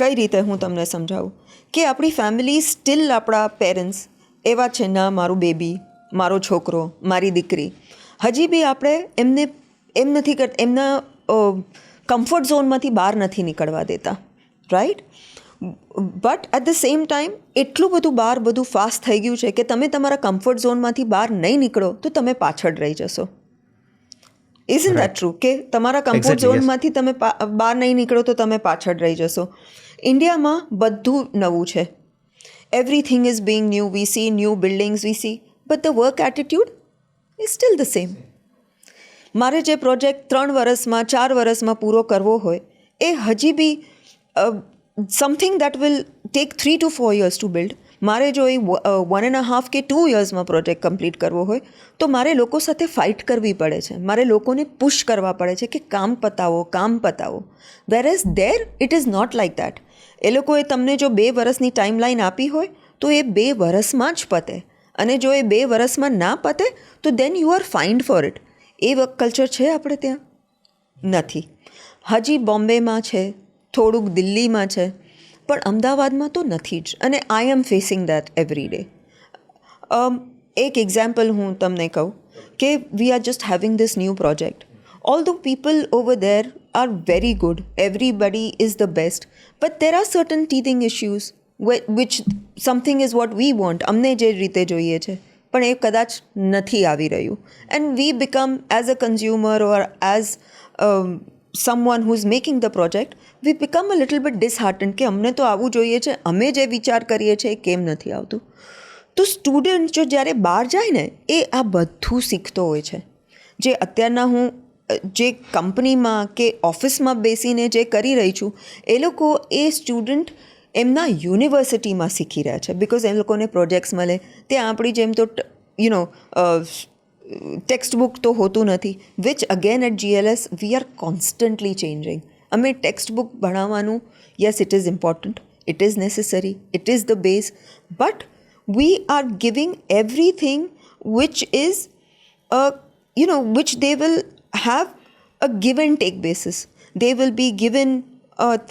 કઈ રીતે હું તમને સમજાવું કે આપણી ફેમિલી સ્ટીલ, આપણા પેરેન્ટ્સ એવા છે ના, મારું બેબી, મારો છોકરો, મારી દીકરી, હજી બી આપણે એમને એમ નથી કરતા, એમના કમ્ફર્ટ ઝોનમાંથી બહાર નથી નીકળવા દેતા. Right? But at the same time એટલું બધું ફાસ્ટ થઈ ગયું છે કે તમે તમારા કમ્ફર્ટ ઝોનમાંથી બહાર નહીં નીકળો તો તમે પાછળ રહી જશો. Isn't that true? કે તમારા કમ્ફર્ટ ઝોનમાંથી તમે બહાર નહીં નીકળો તો તમે પાછળ રહી જશો. ઇન્ડિયામાં બધું નવું છે. Everything is being new. We see new buildings, we see, but the work attitude is still the same. મારે જે પ્રોજેક્ટ 3 વર્ષમાં 4 વર્ષમાં પૂરો કરવો હોય એ હજી બી something that will take 3 to 4 years to build. મારે જો એ 1.5 કે 2 yearsમાં પ્રોજેક્ટ કમ્પ્લીટ કરવો હોય તો મારે લોકો સાથે ફાઇટ કરવી પડે છે, મારે લોકોને પુશ કરવા પડે છે કે કામ પતાવો. whereas there it is not like that. એ લોકોએ તમને જો 2 વર્ષની ટાઈમલાઈન આપી હોય તો એ 2 વર્ષમાં જ પતે, અને જો એ 2 વર્ષમાં ના પતે તો then you are fined for it. A work culture છે આપણે ત્યાં? નથી. હજી બોમ્બેમાં છે, થોડુંક દિલ્હીમાં છે, પણ અમદાવાદમાં તો નથી જ. અને I am facing that every day. એક એક્ઝામ્પલ હું તમને કહું કે we are just having this new project. All the people over there are very good, everybody is the best, but there are certain teething issues which something is what we want, અમને જે રીતે જોઈએ છે પણ એ કદાચ નથી આવી રહ્યું. And we become as a consumer or as someone who's making the project, we become a little bit disheartened કે અમને તો આવું જોઈએ છે, અમે જે વિચાર કરીએ છીએ કેમ નથી આવતું. તો સ્ટુડન્ટ જો જ્યારે બહાર જાય ને એ આ બધું શીખતો હોય છે. જે અત્યારના હું જે કંપનીમાં કે ઓફિસમાં બેસીને જે કરી રહી છું એ લોકો એ સ્ટુડન્ટ એમના યુનિવર્સિટીમાં શીખી રહ્યા છે, બિકોઝ એ લોકોને પ્રોજેક્ટ્સ મળે. ત્યાં આપણી જેમ તો ટેક્સ્ટ બુક તો હોતું નથી, which again at GLS we are constantly changing. અમે ટેક્સ્ટ બુક ભણાવવાનું, yes it is important, it is necessary, it is the base, but we are giving everything which is which they will have a give and take basis. They will be given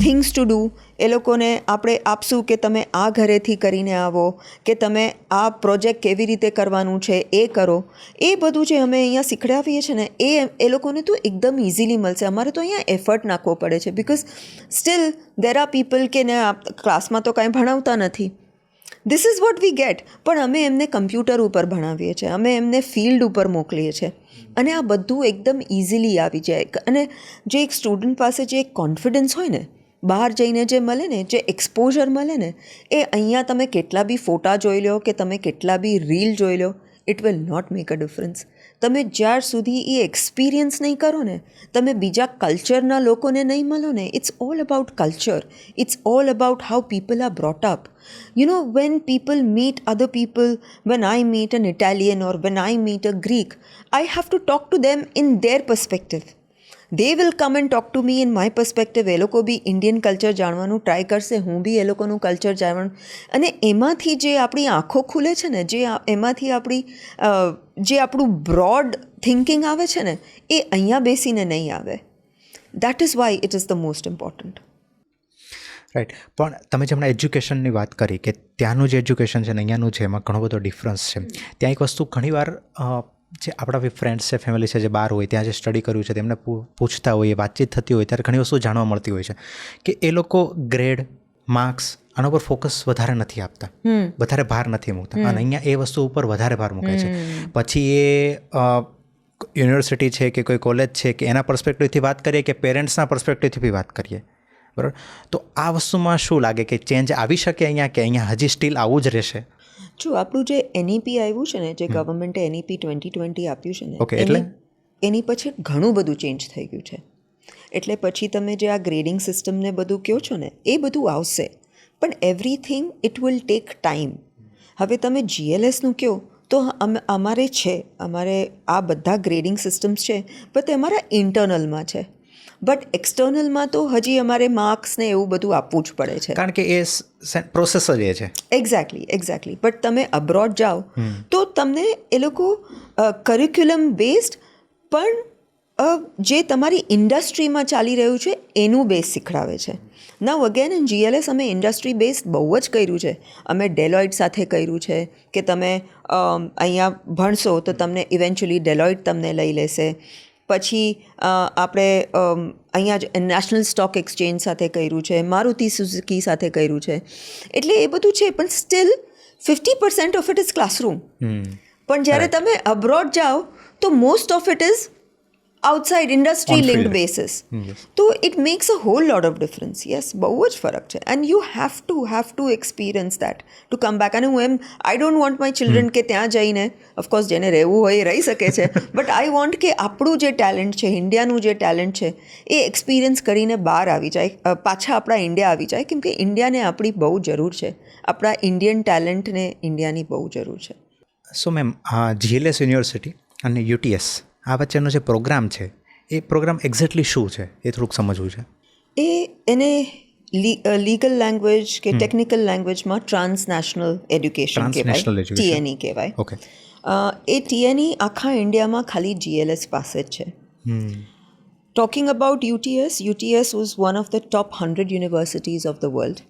things to do. એ લોકોને આપણે આપશું કે તમે આ ઘરેથી કરીને આવો, કે તમે આ પ્રોજેક્ટ કેવી રીતે કરવાનું છે એ કરો. એ બધું જે અમે અહીંયા શીખડાવીએ છીએ ને એ લોકોને તો એકદમ ઇઝીલી મળશે. અમારે તો અહીંયા એફર્ટ નાખવો પડે છે, because steel there are people કે ને ક્લાસમાં તો કાંઈ ભણાવતા નથી. This is what we get. પણ અમે એમને કમ્પ્યુટર ઉપર ભણાવીએ છીએ, અમે એમને ફિલ્ડ ઉપર મોકલીએ છીએ, અને આ બધું એકદમ ઇઝીલી આવી જાય. અને જે એક સ્ટુડન્ટ પાસે જે એક કોન્ફિડન્સ હોય ને, બહાર જઈને જે મળે ને, જે એક્સપોઝર મળે ને, એ અહીંયા તમે કેટલા બી ફોટા જોઈ લો કે તમે કેટલા બી રીલ જોઈ લો, it will not make a difference. તમે જ્યાર સુધી એ એક્સપિરિયન્સ નહીં કરો ને, તમે બીજા કલ્ચરના લોકોને નહીં મળો ને, it's all about culture, it's all about how people are brought up. When people meet other people, when I meet an Italian or when I meet a Greek, I have to talk to them in their perspective. They will come and talk to me in my perspective. એ લોકો બી Indian culture જાણવાનું try કરશે, હું બી એ લોકોનું culture જાણવાનું. અને એમાંથી જે આપણી આંખો ખુલે છે ને, એમાંથી જે આપણું બ્રોડ થિંકિંગ આવે છે ને, એ અહીંયા બેસીને નહીં આવે. That is why it is the most important. Right. પણ તમે જે હમણાં એજ્યુકેશનની વાત કરી કે ત્યાંનું જે એજ્યુકેશન છે ને અહીંયાનું છે, એમાં ઘણો બધો ડિફરન્સ છે. ત્યાં એક વસ્તુ ઘણીવાર જે આપણા ફ્રેન્ડ્સ છે, ફેમિલી છે જે બહાર હોય, ત્યાં જે સ્ટડી કર્યું છે તેમને પૂછતા હોઈએ, વાતચીત થતી હોય, ત્યારે ઘણી વસ્તુ જાણવા મળતી હોય છે કે એ લોકો ગ્રેડ, માર્ક્સ આના ઉપર ફોકસ વધારે નથી આપતા, વધારે ભાર નથી મૂકતા. અને અહીંયા એ વસ્તુ ઉપર વધારે ભાર મૂકે છે. પછી એ યુનિવર્સિટી છે કે કોઈ કોલેજ છે કે એના પર્સપેક્ટિવથી વાત કરીએ કે પેરેન્ટ્સના પર્સપેક્ટિવથી બી વાત કરીએ, બરાબર. તો આ વસ્તુમાં શું લાગે કે ચેન્જ આવી શકે અહીંયા, કે અહીંયા હજી સ્ટીલ આવું જ રહેશે? જો આપણું જે NEP આવ્યું છે ને, જે ગવર્મેન્ટે NEP 2020 આપ્યું છે ને, એટલે એની પછી ઘણું બધું ચેન્જ થઈ ગયું છે. એટલે પછી તમે જે આ ગ્રેડિંગ સિસ્ટમને બધું કહો છો ને, એ બધું આવશે, પણ everything it will take time. હવે તમે GLSનું કહો તો અમારે આ બધા ગ્રેડિંગ સિસ્ટમ્સ છે, પણ તે અમારા ઇન્ટરનલમાં છે. બટ એક્સટર્નલમાં તો હજી અમારે માર્ક્સ ને એવું બધું આપવું જ પડે છે, કારણ કે એ પ્રોસેસ જ એ છે. એક્ઝેક્ટલી. બટ તમે અબ્રોડ જાઓ તો તમને એ લોકો કરિક્યુલમ બેઝડ પણ જે તમારી ઇન્ડસ્ટ્રીમાં ચાલી રહ્યું છે એનું બેઝ શીખડાવે છે. નાઉ અગેન ઇન GLS અમે ઇન્ડસ્ટ્રી બેઝ બહુ જ કર્યું છે. અમે ડેલોઇટ સાથે કર્યું છે કે તમે અહીંયા ભણશો તો તમને ઇવેન્ચ્યુઅલી ડેલોઇટ તમને લઈ લેશે. પછી આપણે અહીંયા જ નેશનલ સ્ટોક એક્સચેન્જ સાથે કર્યું છે, મારુતિ સુઝુકી સાથે કર્યું છે. એટલે એ બધું છે, પણ still 50% of it is classroom. પણ જ્યારે તમે અબ્રોડ જાઓ તો most of it is outside industry linked basis. તો it makes a whole lot of difference. Yes, બહુ જ ફરક છે. And you have to experience that to come back. અને હું I don't want my children કે ત્યાં જઈને, ઓફકોર્સ જેને રહેવું હોય એ રહી શકે છે, બટ આઈ વોન્ટ કે આપણું જે ટેલેન્ટ છે, ઇન્ડિયાનું જે ટેલેન્ટ છે, એ એક્સપિરિયન્સ કરીને બહાર આવી જાય, પાછા આપણા ઇન્ડિયા આવી જાય, કેમ કે ઇન્ડિયાને આપણી બહુ જરૂર છે, આપણા ઇન્ડિયન ટેલેન્ટને ઇન્ડિયાની બહુ જરૂર છે. સો મેમ, GLS યુનિવર્સિટી અને UTS આ વચ્ચેનો જે પ્રોગ્રામ છે, એ પ્રોગ્રામ એક્ઝેક્ટલી શું છે એ થોડુંક સમજવું છે. એને લીગલ લેંગ્વેજ કે ટેકનિકલ લેંગ્વેજમાં ટ્રાન્સનેશનલ એડ્યુકેશન કહેવાય, TNE કહેવાય. ઓકે. એ TNE આખા ઇન્ડિયામાં ખાલી GLS પાસે જ છે. Talking about UTS was one of the top 100 universities of the world.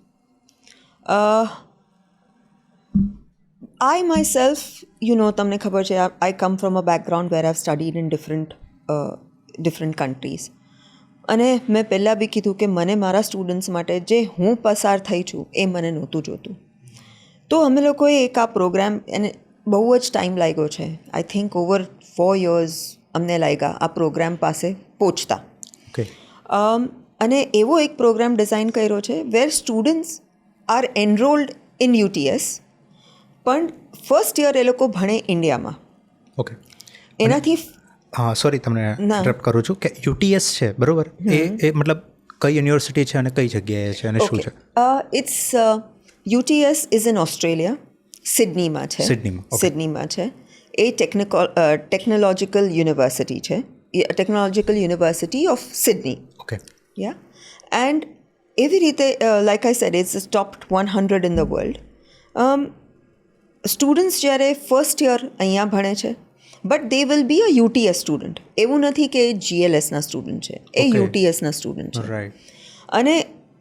I myself, તમને ખબર છે, I come from a background where I've studied in different countries. અને મેં પહેલાં બી કીધું કે મને મારા સ્ટુડન્ટ્સ માટે જે હું પસાર થઈ છું એ મને નહોતું જોતું. તો અમે લોકોએ એક આ પ્રોગ્રામ, એને બહુ જ ટાઈમ લાગ્યો છે. આઈ થિંક ઓવર 4 years અમને લાગ્યા આ પ્રોગ્રામ પાસે પહોંચતા. અને એવો એક પ્રોગ્રામ ડિઝાઇન કર્યો છે વેર students are enrolled in UTS, પણ ફર્સ્ટ યર એ લોકો ભણે ઇન્ડિયામાં. ઓકે. એનાથી સોરી તમને ઇન્ટરપ્ટ કરું છું કે યુટીએસ છે બરોબર એ મતલબ કઈ યુનિવર્સિટી છે અને કઈ જગ્યાએ છે અને શું છે? It's UTS is in Australia, સિડનીમાં છે. સિડનીમાં છે. એ ટેકનોલોજીકલ યુનિવર્સિટી છે, technological university of Sydney. Okay. Yeah and એવી રીતે like I said it's top 100 in the world. Students જ્યારે ફર્સ્ટ યર અહીંયા ભણે છે but they will be a UTS student. એવું નથી કે એ જીએલએસના સ્ટુડન્ટ છે, એ યુટીએસના સ્ટુડન્ટ છે. અને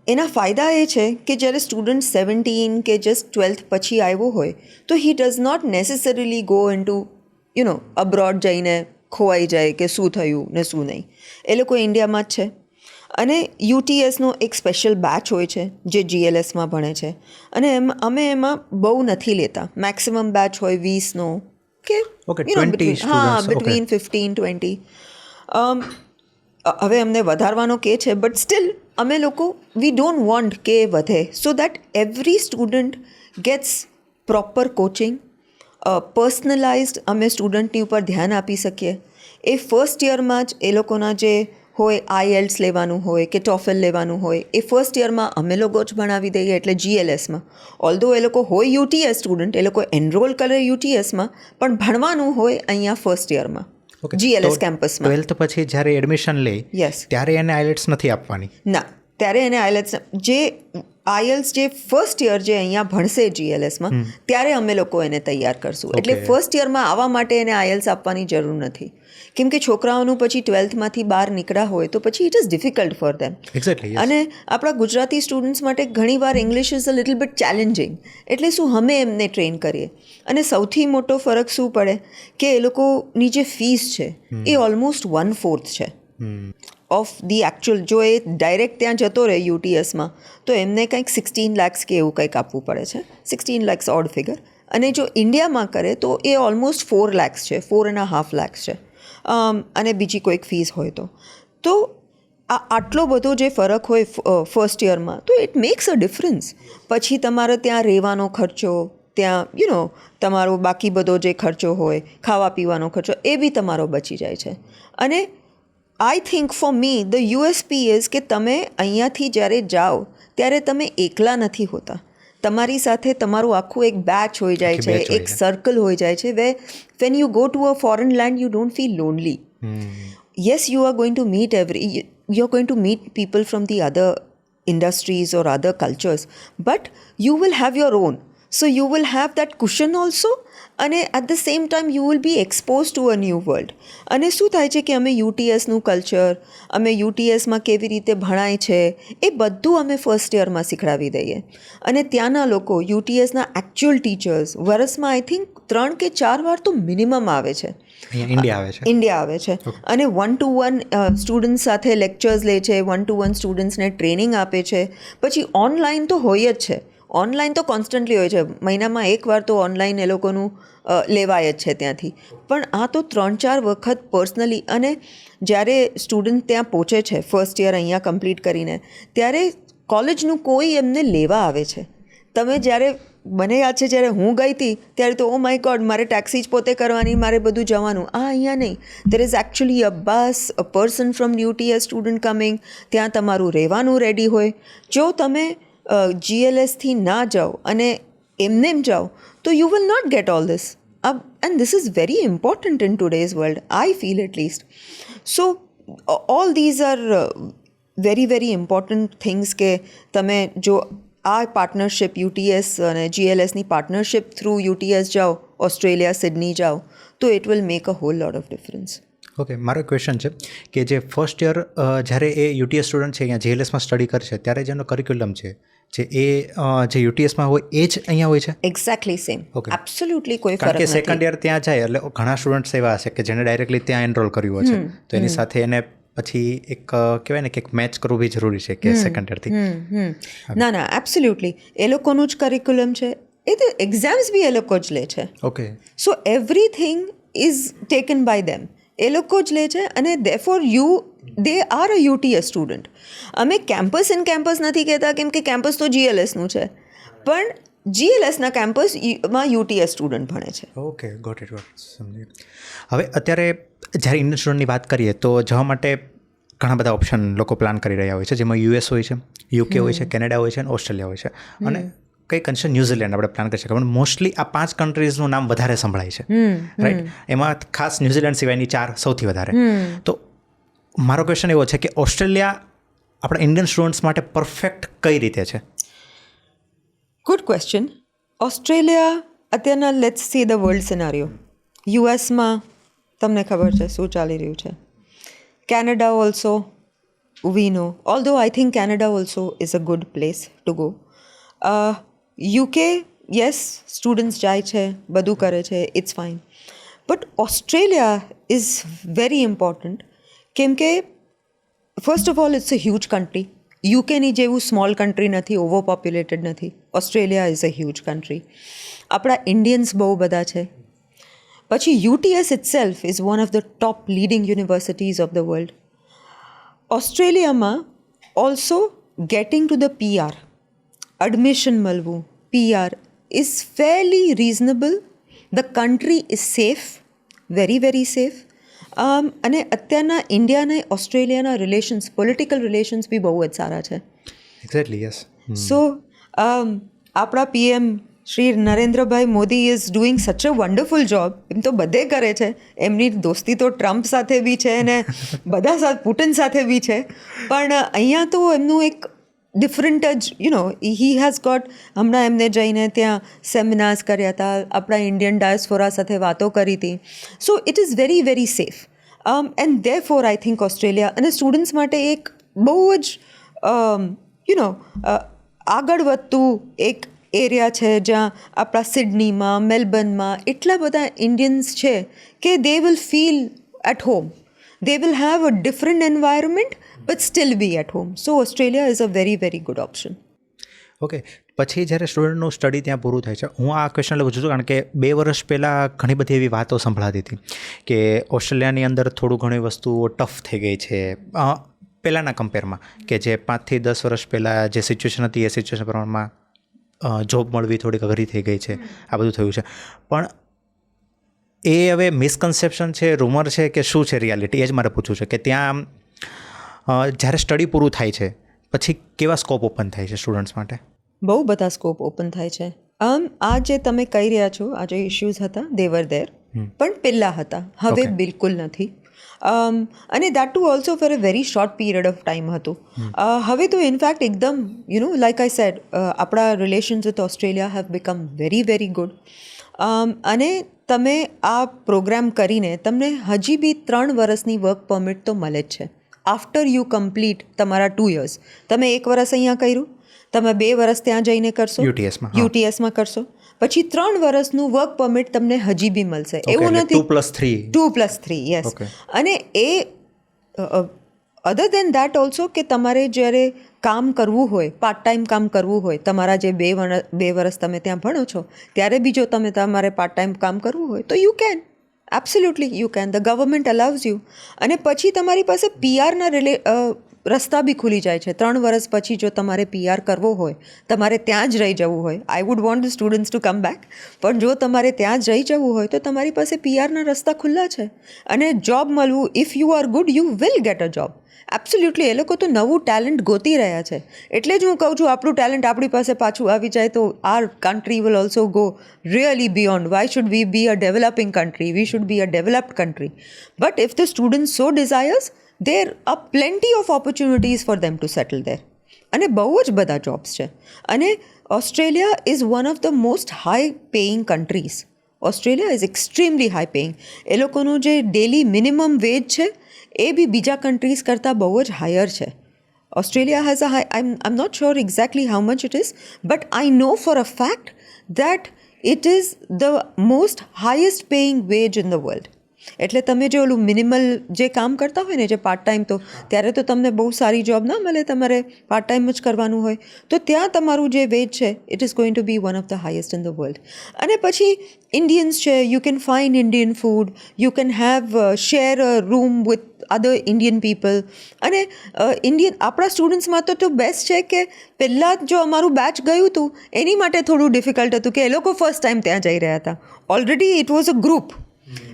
એના ફાયદા એ છે કે જ્યારે સ્ટુડન્ટ 17 કે જસ્ટ 12th પછી આવ્યો હોય તો he does not necessarily go in to abroad જઈને ખોવાઈ જાય કે શું થયું ને શું નહીં. એ લોકો ઇન્ડિયામાં જ છે. અને યુટીએસનો એક સ્પેશિયલ બેચ હોય છે જે જીએલએસમાં ભણે છે અને અમે એમાં બહુ નથી લેતા. મેક્સિમમ બેચ હોય 20નો કે બિટવીન 15-20. હવે અમને વધારવાનો કે છે બટ સ્ટીલ અમે લોકો વી ડોન્ટ વોન્ટ કે વધે, so that every student gets proper coaching, personalized અમે સ્ટુડન્ટની ઉપર ધ્યાન આપી શકીએ. એ ફર્સ્ટ યરમાં જ એ લોકોના જે હોય આઈએલ્ટ્સ લેવાનું હોય કે ટોફેલ લેવાનું હોય એ ફર્સ્ટ યરમાં અમે લોકો જ ભણાવી દઈએ. એટલે જીએલએસમાં ઓલ્ધો એ લોકો હોય યુટીએસ સ્ટુડન્ટ, એ લોકો એનરોલ કરે યુટીએસમાં પણ ભણવાનું હોય અહીંયા ફર્સ્ટ યરમાં જીએલએસ કેમ્પસમાં. 12th પછી જ્યારે એડમિશન લે ત્યારે એને આઈએલ્ટ્સ નથી આપવાની? ના, ત્યારે એને આઈએલ્ટ્સ જે ફર્સ્ટ યર જે અહીંયા ભણશે જીએલએસમાં ત્યારે અમે લોકો એને તૈયાર કરશું. એટલે ફર્સ્ટ યરમાં આવવા માટે એને આઈએલ્ટ્સ આપવાની જરૂર નથી, કેમ કે છોકરાઓનું પછી 12thમાંથી બહાર નીકળ્યા હોય તો પછી it is difficult for them. અને આપણા ગુજરાતી સ્ટુડન્ટ્સ માટે ઘણીવાર English is a little bit challenging. એટલે શું અમે એમને ટ્રેન કરીએ. અને સૌથી મોટો ફરક શું પડે કે એ લોકોની જે ફીસ છે એ ઓલમોસ્ટ 1/4 છે ઓફ ધી એકચ્યુઅલ. જો એ ડાયરેક્ટ ત્યાં જતો રહે યુટીએસમાં તો એમને કંઈક 16 lakhs કે એવું કંઈક આપવું પડે છે, 16 lakhs ઓડ ફિગર. અને જો ઇન્ડિયામાં કરે તો એ ઓલમોસ્ટ 4 lakhs છે, 4.5 lakhs છે. અને બીજી કોઈક ફીસ હોય તો આટલો બધો જે ફરક હોય ફર્સ્ટ યરમાં તો ઇટ મેક્સ અ ડિફરન્સ. પછી તમારે ત્યાં રહેવાનો ખર્ચો, ત્યાં તમારો બાકી બધો જે ખર્ચો હોય, ખાવા પીવાનો ખર્ચો, એ બી તમારો બચી જાય છે. અને I think for me the USP is કે તમે અહીંયાથી જ્યારે જાઓ ત્યારે તમે એકલા નથી હોતા. તમારી સાથે તમારું આખું એક બેચ હોઈ જાય છે, એક સર્કલ હોઈ જાય છે. When you go to a foreign land you don't feel lonely. Yes, you are going to meet you are going to meet people from the other industries or other cultures, but you will have your own. So you will have that cushion also, અને at the same time you will be exposed to a new world. અને શું થાય છે કે અમે યુટીએસનું culture, અમે યુટીએસમાં કેવી રીતે ભણાય છે એ બધું અમે ફર્સ્ટ યરમાં શીખડાવી દઈએ. અને ત્યાંના લોકો યુટીએસના એકચ્યુઅલ ટીચર્સ વર્ષમાં આઈ થિંક 3 કે 4 વાર તો મિનિમમ આવે છે. ઇન્ડિયા આવે છે અને 1-to-1 સ્ટુડન્ટ સાથે લેક્ચર્સ લે છે, 1-to-1 સ્ટુડન્ટ્સને ટ્રેનિંગ આપે છે. પછી ઓનલાઈન તો હોય જ છે, ઓનલાઈન તો કોન્સ્ટન્ટલી હોય છે, મહિનામાં એકવાર તો ઓનલાઈન એ લોકોનું લેવાય જ છે ત્યાંથી. પણ આ તો 3-4 વખત પર્સનલી. અને જ્યારે સ્ટુડન્ટ ત્યાં પહોંચે છે ફર્સ્ટ યર અહીંયા કમ્પ્લીટ કરીને, ત્યારે કોલેજનું કોઈ એમને લેવા આવે છે. તમે જ્યારે મને યાદ છે જ્યારે હું ગઈ હતી ત્યારે તો ઓ માય ગોડ, મારે ટેક્સી જ પોતે કરવાની, મારે બધું જવાનું. અહીંયા નહીં. There is actually a bus, a person from UTS student coming. ત્યાં તમારું રહેવાનું રેડી હોય. જો તમે જીએલએસથી ના જાઓ અને એમને જાઓ તો you will not get all this. And this is very important in today's world, I feel at least. So all these are very very important things કે તમે જો આ પાર્ટનરશિપ યુટીએસ અને જીએલએસની પાર્ટનરશિપ થ્રુ યુટીએસ જાઓ, Australia Sydney જાઓ, તો it will make a whole lot of difference. Okay, મારો ક્વેશ્ચન છે કે જે ફર્સ્ટ યર જ્યારે એ યુટીએસ સ્ટુડન્ટ છે અહીંયા જીએલએસમાં સ્ટડી કરશે ત્યારે જેનો કરિક્યુલમ છે જે જે યુટીએસમાં હોય એ જ અહીંયા હોય છે? Exactly same. એબ્સોલ્યુટલી કોઈ ફરક નથી. કારણ કે સેકન્ડ યર ત્યાં જાય એટલે ઘણા સ્ટુડન્ટ્સ એવા હશે કે જેને ડાયરેક્ટલી ત્યાં એનરોલ કર્યું છે, તો એની સાથે એને પછી એક કહેવાય ને કે એક મેચ કરવું બી જરૂરી છે કે સેકન્ડ યરથી. ના, એબ્સોલ્યુટલી એ લોકોનું જ કરિક્યુલમ છે. એ તો એક્ઝામ્સ બી એ લોકો જ લે છે. Okay. So everything is taken by them. એ લોકો જ લે છે અને therefore they are a UTS student. અમે કેમ્પસ ઇન કેમ્પસ નથી કહેતા, કેમ કે કેમ્પસ તો જીએલએસનું છે. પણ GLSના કેમ્પસમાં UTS સ્ટુડન્ટ ભણે છે. ઓકે, ગોટ ઇટ સમજી. હવે અત્યારે જ્યારે ઇન્ડિયન સ્ટુડન્ટની વાત કરીએ તો જવા માટે ઘણા બધા ઓપ્શન લોકો પ્લાન કરી રહ્યા હોય છે, જેમાં US હોય છે, UK હોય છે, કેનેડા હોય છે અને ઓસ્ટ્રેલિયા હોય છે, અને કંઈક અંશે ન્યૂઝીલેન્ડ આપણે પ્લાન કરી શકીએ. પણ મોસ્ટલી આ 5 કન્ટ્રીઝનું નામ વધારે સંભળાય છે, રાઈટ? એમાં ખાસ ન્યૂઝીલેન્ડ સિવાયની 4 સૌથી વધારે. તો મારો ક્વેશ્ચન એવો છે કે ઓસ્ટ્રેલિયા આપણા ઇન્ડિયન સ્ટુડન્ટ્સ માટે પરફેક્ટ કઈ રીતે છે? Good question. ઓસ્ટ્રેલિયા અત્યારના let's see the world scenario. યુએસમાં તમને ખબર છે શું ચાલી રહ્યું છે. Canada also we know, although I think Canada also is a good place to go. UK yes, students જાય છે, બધું કરે છે, it's fine. But Australia is very important, કેમ કે first of all it's a huge country. યુકેની જેવું small country નથી, ઓવર પોપ્યુલેટેડ નથી. Australia is a huge country. આપણા ઇન્ડિયન્સ બહુ બધા છે. પછી UTS itself is one of the top leading universities of the world. ઓસ્ટ્રેલિયામાં also getting to the PR, admission મળવું, PR is fairly reasonable. The country is safe, very very safe. અને અત્યારના India અને ઓસ્ટ્રેલિયાના રિલેશન્સ, પોલિટિકલ રિલેશન્સ બી બહુ જ સારા છે. Exactly, yes. So આપણા PM Shri Narendrabhai Modi is doing such a wonderful job. એમ તો બધે કરે છે, એમની દોસ્તી તો ટ્રમ્પ સાથે બી છે ને બધા સાથે, પુટિન સાથે બી છે. પણ અહીંયા તો એમનું એક ડિફરન્ટ જ હી હેઝ ગોટ, હમણાં એમને જઈને ત્યાં સેમિનાર્સ કર્યા હતા, આપણા ઇન્ડિયન ડાયસ્ફોરા સાથે વાતો કરી હતી. So it is very very safe. And there four I think Australia અને સ્ટુડન્ટ્સ માટે એક બહુ જ આગળ વધતું એક એરિયા છે, જ્યાં આપણા સિડનીમાં, મેલબર્નમાં એટલા બધા ઇન્ડિયન્સ છે કે they will feel at home. They will have a different environment but still be at home. So Australia is a very very good option. Okay, પછી જ્યારે સ્ટુડન્ટનું સ્ટડી ત્યાં પૂરું થાય છે, હું આ ક્વેશ્ચન લઉં છું કારણ કે 2 વર્ષ પહેલાં ઘણી બધી એવી વાતો સંભળાતી હતી કે ઓસ્ટ્રેલિયાની અંદર થોડું ઘણી વસ્તુઓ ટફ થઈ ગઈ છે પહેલાંના કમ્પેરમાં, કે જે 5 થી 10 વર્ષ પહેલાં જે સિચ્યુએશન હતી એ સિચ્યુએશન પ્રમાણમાં જોબ મળવી થોડીક અઘરી થઈ ગઈ છે, આ બધું થયું છે. પણ એ હવે મિસકન્સેપ્શન છે, રૂમર છે કે શું છે રિયાલિટી, એ જ મારે પૂછવું છે કે ત્યાં જ્યારે સ્ટડી પૂરું થાય છે પછી કેવા સ્કોપ ઓપન થાય છે સ્ટુડન્ટ્સ માટે? બહુ બધા સ્કોપ ઓપન થાય છે. આ જે તમે કહી રહ્યા છો, આ જે ઇશ્યુઝ હતા દેવર દેર, પણ પહેલાં હતા, હવે બિલકુલ નથી. અને that too also for a very short period of time હતું. હવે તો ઇનફેક્ટ એકદમ લાઈક આઈ સેડ, આપણા relations with Australia have become very very good. અને તમે આ પ્રોગ્રામ કરીને તમને હજી બી 3 વર્ષની વર્ક પરમિટ તો મળે જ છે. આફ્ટર યુ કમ્પ્લીટ તમારા 2 years, તમે 1 વર્ષ અહીંયા કર્યું, તમે 2 વર્ષ ત્યાં જઈને કરશો, યુટીએસમાં કરશો, પછી 3 વર્ષનું વર્ક પરમિટ તમને હજી બી મળશે. એવું નથી 2+3, યસ. અને એ અધર દેન દેટ ઓલ્સો કે તમારે જ્યારે કામ કરવું હોય, પાર્ટ ટાઈમ કામ કરવું હોય, તમારા જે 2 વર્ષ તમે ત્યાં ભણો છો ત્યારે બી જો તમારે પાર્ટ ટાઈમ કામ કરવું હોય તો you can, absolutely you can. The government allows you. અને પછી તમારી પાસે પીઆરના રસ્તા બી ખુલી જાય છે. 3 વર્ષ પછી જો તમારે PR કરવો હોય, તમારે ત્યાં જ રહી જવું હોય, I would want the students to come back, પણ જો તમારે ત્યાં જ રહી જવું હોય તો તમારી પાસે PRના રસ્તા ખુલ્લા છે. અને જોબ મળવું, if you are good you will get a job. Absolutely. એ લોકો તો નવું ટેલેન્ટ ગોતી રહ્યા છે. એટલે જ હું કહું છું, આપણું ટેલેન્ટ આપણી પાસે પાછું આવી જાય તો our country will also go really beyond. Why should we be a developing country? We should be a developed country. But if the student so desires, there are plenty of opportunities for them to settle there. અને બહુ જ બધા jobs છે. અને Australia is one of the most high paying countries. Australia is extremely high paying. એ લોકોનું જે daily minimum veg છે એ બી બીજા કન્ટ્રીઝ કરતાં બહુ જ હાયર છે. Australia has a high, I am not sure exactly how much it is, but I know for a fact that it is the most highest paying wage in the world. એટલે તમે જે ઓલું minimal જે કામ કરતા હોય ને, જે પાર્ટ ટાઈમ, તો ત્યારે તો તમને બહુ સારી જોબ ના મળે, તમારે પાર્ટ ટાઈમ જ કરવાનું હોય. તો ત્યાં તમારું જે વેજ છે it is going to be one of the highest in the world. અને પછી ઇન્ડિયન્સ છે, you can find Indian food, you can have share a room with other Indian people. અને આપણા સ્ટુડન્ટ્સમાં તો બેસ્ટ છે કે પહેલાં જો અમારું બેચ ગયું હતું એની માટે થોડું ડિફિકલ્ટ હતું કે એ લોકો ફર્સ્ટ ટાઈમ ત્યાં જઈ રહ્યા હતા. Already it was a group,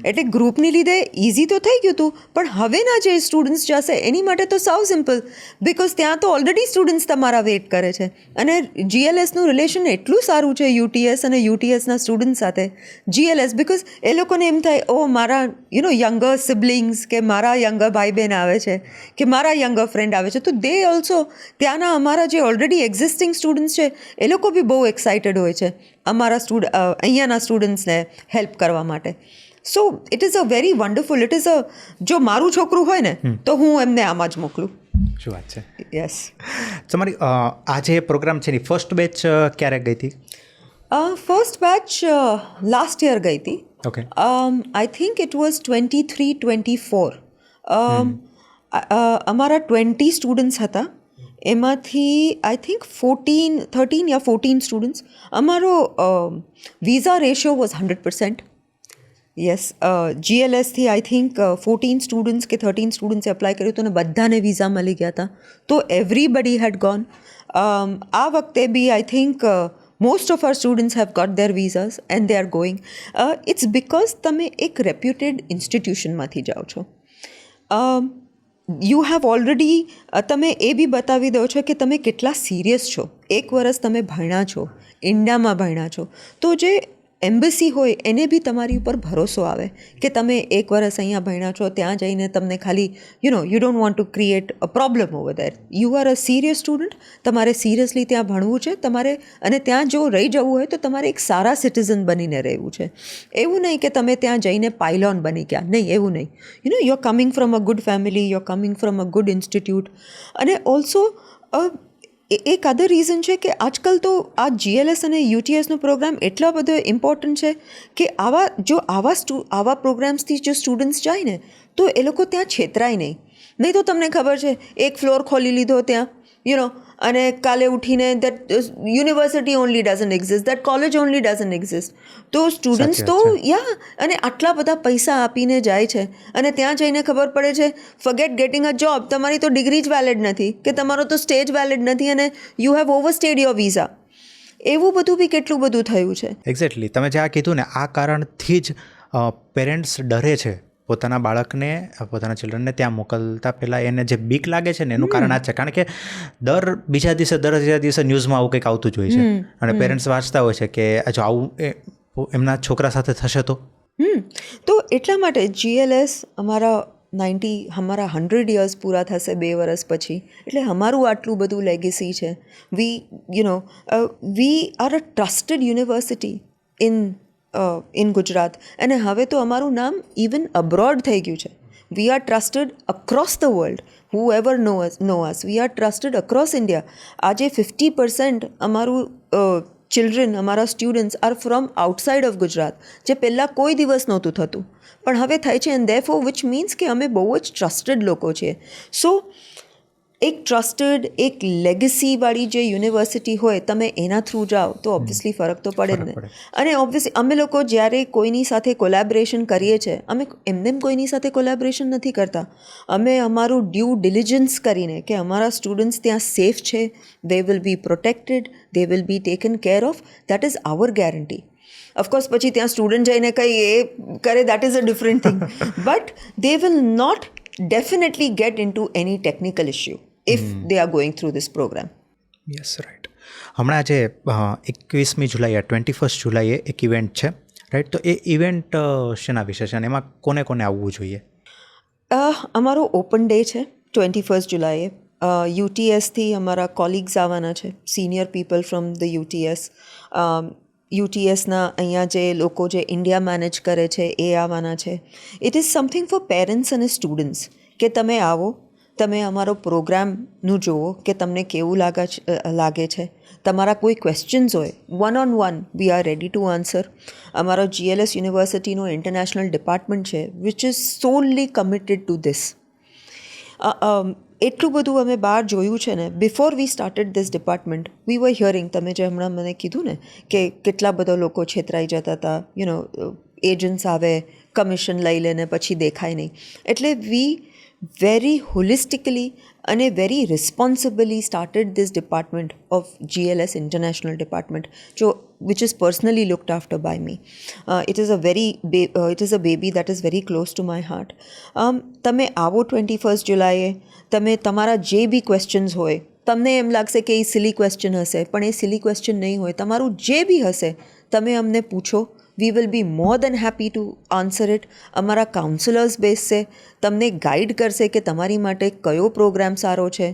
એટલે ગ્રુપની લીધે ઇઝી તો થઈ ગયું હતું, પણ હવેના જે સ્ટુડન્ટ્સ જશે એની માટે તો સાવ સિમ્પલ, બિકોઝ ત્યાં તો ઓલરેડી સ્ટુડન્ટ્સ તમારા વેઇટ કરે છે. અને GLSનું રિલેશન એટલું સારું છે UTS અને UTSના સ્ટુડન્ટ સાથે. GLS બિકોઝ એ લોકોને એમ થાય, ઓ મારા યંગર સિબલિંગ્સ કે મારા યંગર ભાઈ બહેન આવે છે કે મારા યંગર ફ્રેન્ડ આવે છે, તો દે ઓલ્સો ત્યાંના અમારા જે ઓલરેડી એક્ઝિસ્ટિંગ સ્ટુડન્ટ્સ છે એ લોકો બી બહુ એક્સાઇટેડ હોય છે અમારા અહીંયાના સ્ટુડન્ટ્સને હેલ્પ કરવા માટે. So it is a very wonderful, it is જો મારું છોકરું હોય ને તો હું એમને આમાં જ મોકલું. શું વાત છે. યસ. તમારી આ જે પ્રોગ્રામ છે એની ફર્સ્ટ બેચ ક્યારે ગઈ હતી? ફર્સ્ટ બેચ લાસ્ટ યર ગઈ હતી. Okay. I think it was 23-24. અમારા 20 સ્ટુડન્ટ્સ હતા, એમાંથી આઈ થિંક 13 યા 14 સ્ટુડન્ટ્સ. અમારો વિઝા રેશિયો વોઝ 100%. યસ. GLSથી આઈ થિંક 14 સ્ટુડન્ટ્સ કે 13 સ્ટુડન્ટ્સે અપ્લાય કર્યું હતું અને બધાને વિઝા મળી ગયા હતા. તો એવરીબડી હેડ ગોન. આ વખતે બી I think most of our students have got their visas and they are going. It's because તમે એક રેપ્યુટેડ ઇન્સ્ટિટ્યુશનમાંથી જાઓ છો. યુ હેવ ઓલરેડી તમે એ બી બતાવી દો છો કે તમે કેટલા સિરિયસ છો. 1 વર્ષ તમે ભણ્યા છો, ઇન્ડિયામાં ભણ્યા છો, તો જે એમ્બસી હોય એને બી તમારી ઉપર ભરોસો આવે કે તમે 1 વર્ષ અહીંયા ભણ્યા છો, ત્યાં જઈને તમને ખાલી you don't want to create a problem over there. You are a serious student, તમારે સિરિયસલી ત્યાં ભણવું છે તમારે, અને ત્યાં જો રહી જવું હોય તો તમારે એક સારા સિટીઝન બનીને રહેવું છે. એવું નહીં કે તમે ત્યાં જઈને પાયલોન બની ગયા, નહીં, એવું નહીં. You are coming from a good family, you are coming from a good institute. અને ઓલ્સો એક અધર રીઝન છે કે આજકાલ તો આ GLS અને UTSનો પ્રોગ્રામ એટલા બધો ઇમ્પોર્ટન્ટ છે કે આવા પ્રોગ્રામ્સથી જો સ્ટુડન્ટ્સ જાય ને તો એ લોકો ત્યાં છેતરાય નહીં. નહીં તો તમને ખબર છે, એક ફ્લોર ખોલી લીધો ત્યાં અને કાલે ઉઠીને that university only doesn't exist, that college only doesn't exist. તો સ્ટુડન્ટ્સ તો અને આટલા બધા પૈસા આપીને જાય છે અને ત્યાં જઈને ખબર પડે છે ફર્ગેટ ગેટિંગ અ જોબ, તમારી તો ડિગ્રી જ વેલિડ નથી કે તમારો તો સ્ટેજ વેલિડ નથી અને યુ હેવ ઓવરસ્ટેડ યોર વિઝા. એવું બધું બી કેટલું બધું થયું છે. એક્ઝેક્ટલી. તમે જે આ કીધું ને, આ કારણથી જ પેરેન્ટ્સ ડરે છે પોતાના બાળકને, પોતાના ચિલ્ડ્રનને ત્યાં મોકલતા પહેલાં. એને જે બીક લાગે છે ને એનું કારણ આ જ છે, કારણ કે દર બીજા દિવસે ન્યૂઝમાં આવું કંઈક આવતું જ હોય છે અને પેરેન્ટ્સ વાંચતા હોય છે કે જો આવું એમના છોકરા સાથે થશે તો એટલા માટે GLS અમારા 100 યર્સ પૂરા થશે 2 વર્ષ પછી, એટલે અમારું આટલું બધું લેગેસી છે. We are a trusted university in Gujarat, અને હવે તો અમારું નામ ઇવન અબ્રોડ થઈ ગયું છે. We are trusted across the world. Whoever know us, we are trusted across India. આજે 50% અમારું ચિલ્ડ્રન, અમારા students are from outside of Gujarat, જે પહેલાં કોઈ દિવસ નહોતું થતું પણ હવે થાય છે. એન્ડ ધેરફોર વિચ મીન્સ કે અમે બહુ જ ટ્રસ્ટેડ લોકો છીએ. સો એક ટ્રસ્ટેડ, એક લેગસીવાળી જે યુનિવર્સિટી હોય, તમે એના થ્રુ જાઓ તો ઓબ્વિયસલી ફરક તો પડે જ ને. અને ઓબ્વિયસલી અમે લોકો જ્યારે કોઈની સાથે કોલેબરેશન કરીએ છીએ, અમે એમને કોઈની સાથે કોલેબરેશન નથી કરતા. અમે અમારું ડ્યુ ડિલિજન્સ કરીને કે અમારા સ્ટુડન્ટ્સ ત્યાં સેફ છે, they will be protected, they will be taken care of, that is our guarantee. Of course પછી ત્યાં સ્ટુડન્ટ જઈને કંઈ એ કરે, that is a different thing, but they will not definitely get into any technical issue if they are going through this program. Yes, right. હમણાં જે 21મી જુલાઈએ 21 જુલાઈએ એક ઇવેન્ટ છે, રાઈટ? તો એ ઇવેન્ટ શેના વિશે છે અને એમાં કોને કોને આવવું જોઈએ? અમારો ઓપન ડે છે 21 જુલાઈએ. UTSથી અમારા કોલિગ્સ આવવાના છે, senior people from the UTS. UTSના અહીંયા જે લોકો જે ઇન્ડિયા મેનેજ કરે છે એ આવવાના છે. It is something for parents અને સ્ટુડન્ટ્સ કે તમે આવો, તમે અમારો પ્રોગ્રામનું જુઓ કે તમને કેવું લાગે છે. તમારા કોઈ ક્વેશ્ચન્સ હોય, 1-on-1 we are ready to answer. અમારો GLS યુનિવર્સિટીનો ઇન્ટરનેશનલ ડિપાર્ટમેન્ટ છે which is solely committed to this. એટલું બધું અમે બહાર જોયું છે ને. Before we started this department we were hearing, તમે જે હમણાં મને કીધું ને કે કેટલા બધા લોકો છેતરાઈ જતા હતા, એજન્ટ્સ આવે, કમિશન લઈ લે ને પછી દેખાય નહીં. એટલે વી very holistically અને very responsibly started this department of GLS International Department, which is personally looked after by me. It is a baby that is very close to my heart. તમે આવો 21st જુલાઈએ, તમે તમારા જે બી ક્વેશ્ચન્સ હોય, તમને એમ લાગશે કે એ સિલી ક્વેશ્ચન હશે, પણ એ સિલી ક્વેશ્ચન નહીં હોય. તમારું જે બી હશે તમે અમને પૂછો. We will be more than happy to answer it. અમારા કાઉન્સલર્સ બેસશે, તમને ગાઈડ કરશે કે તમારી માટે કયો પ્રોગ્રામ સારો છે,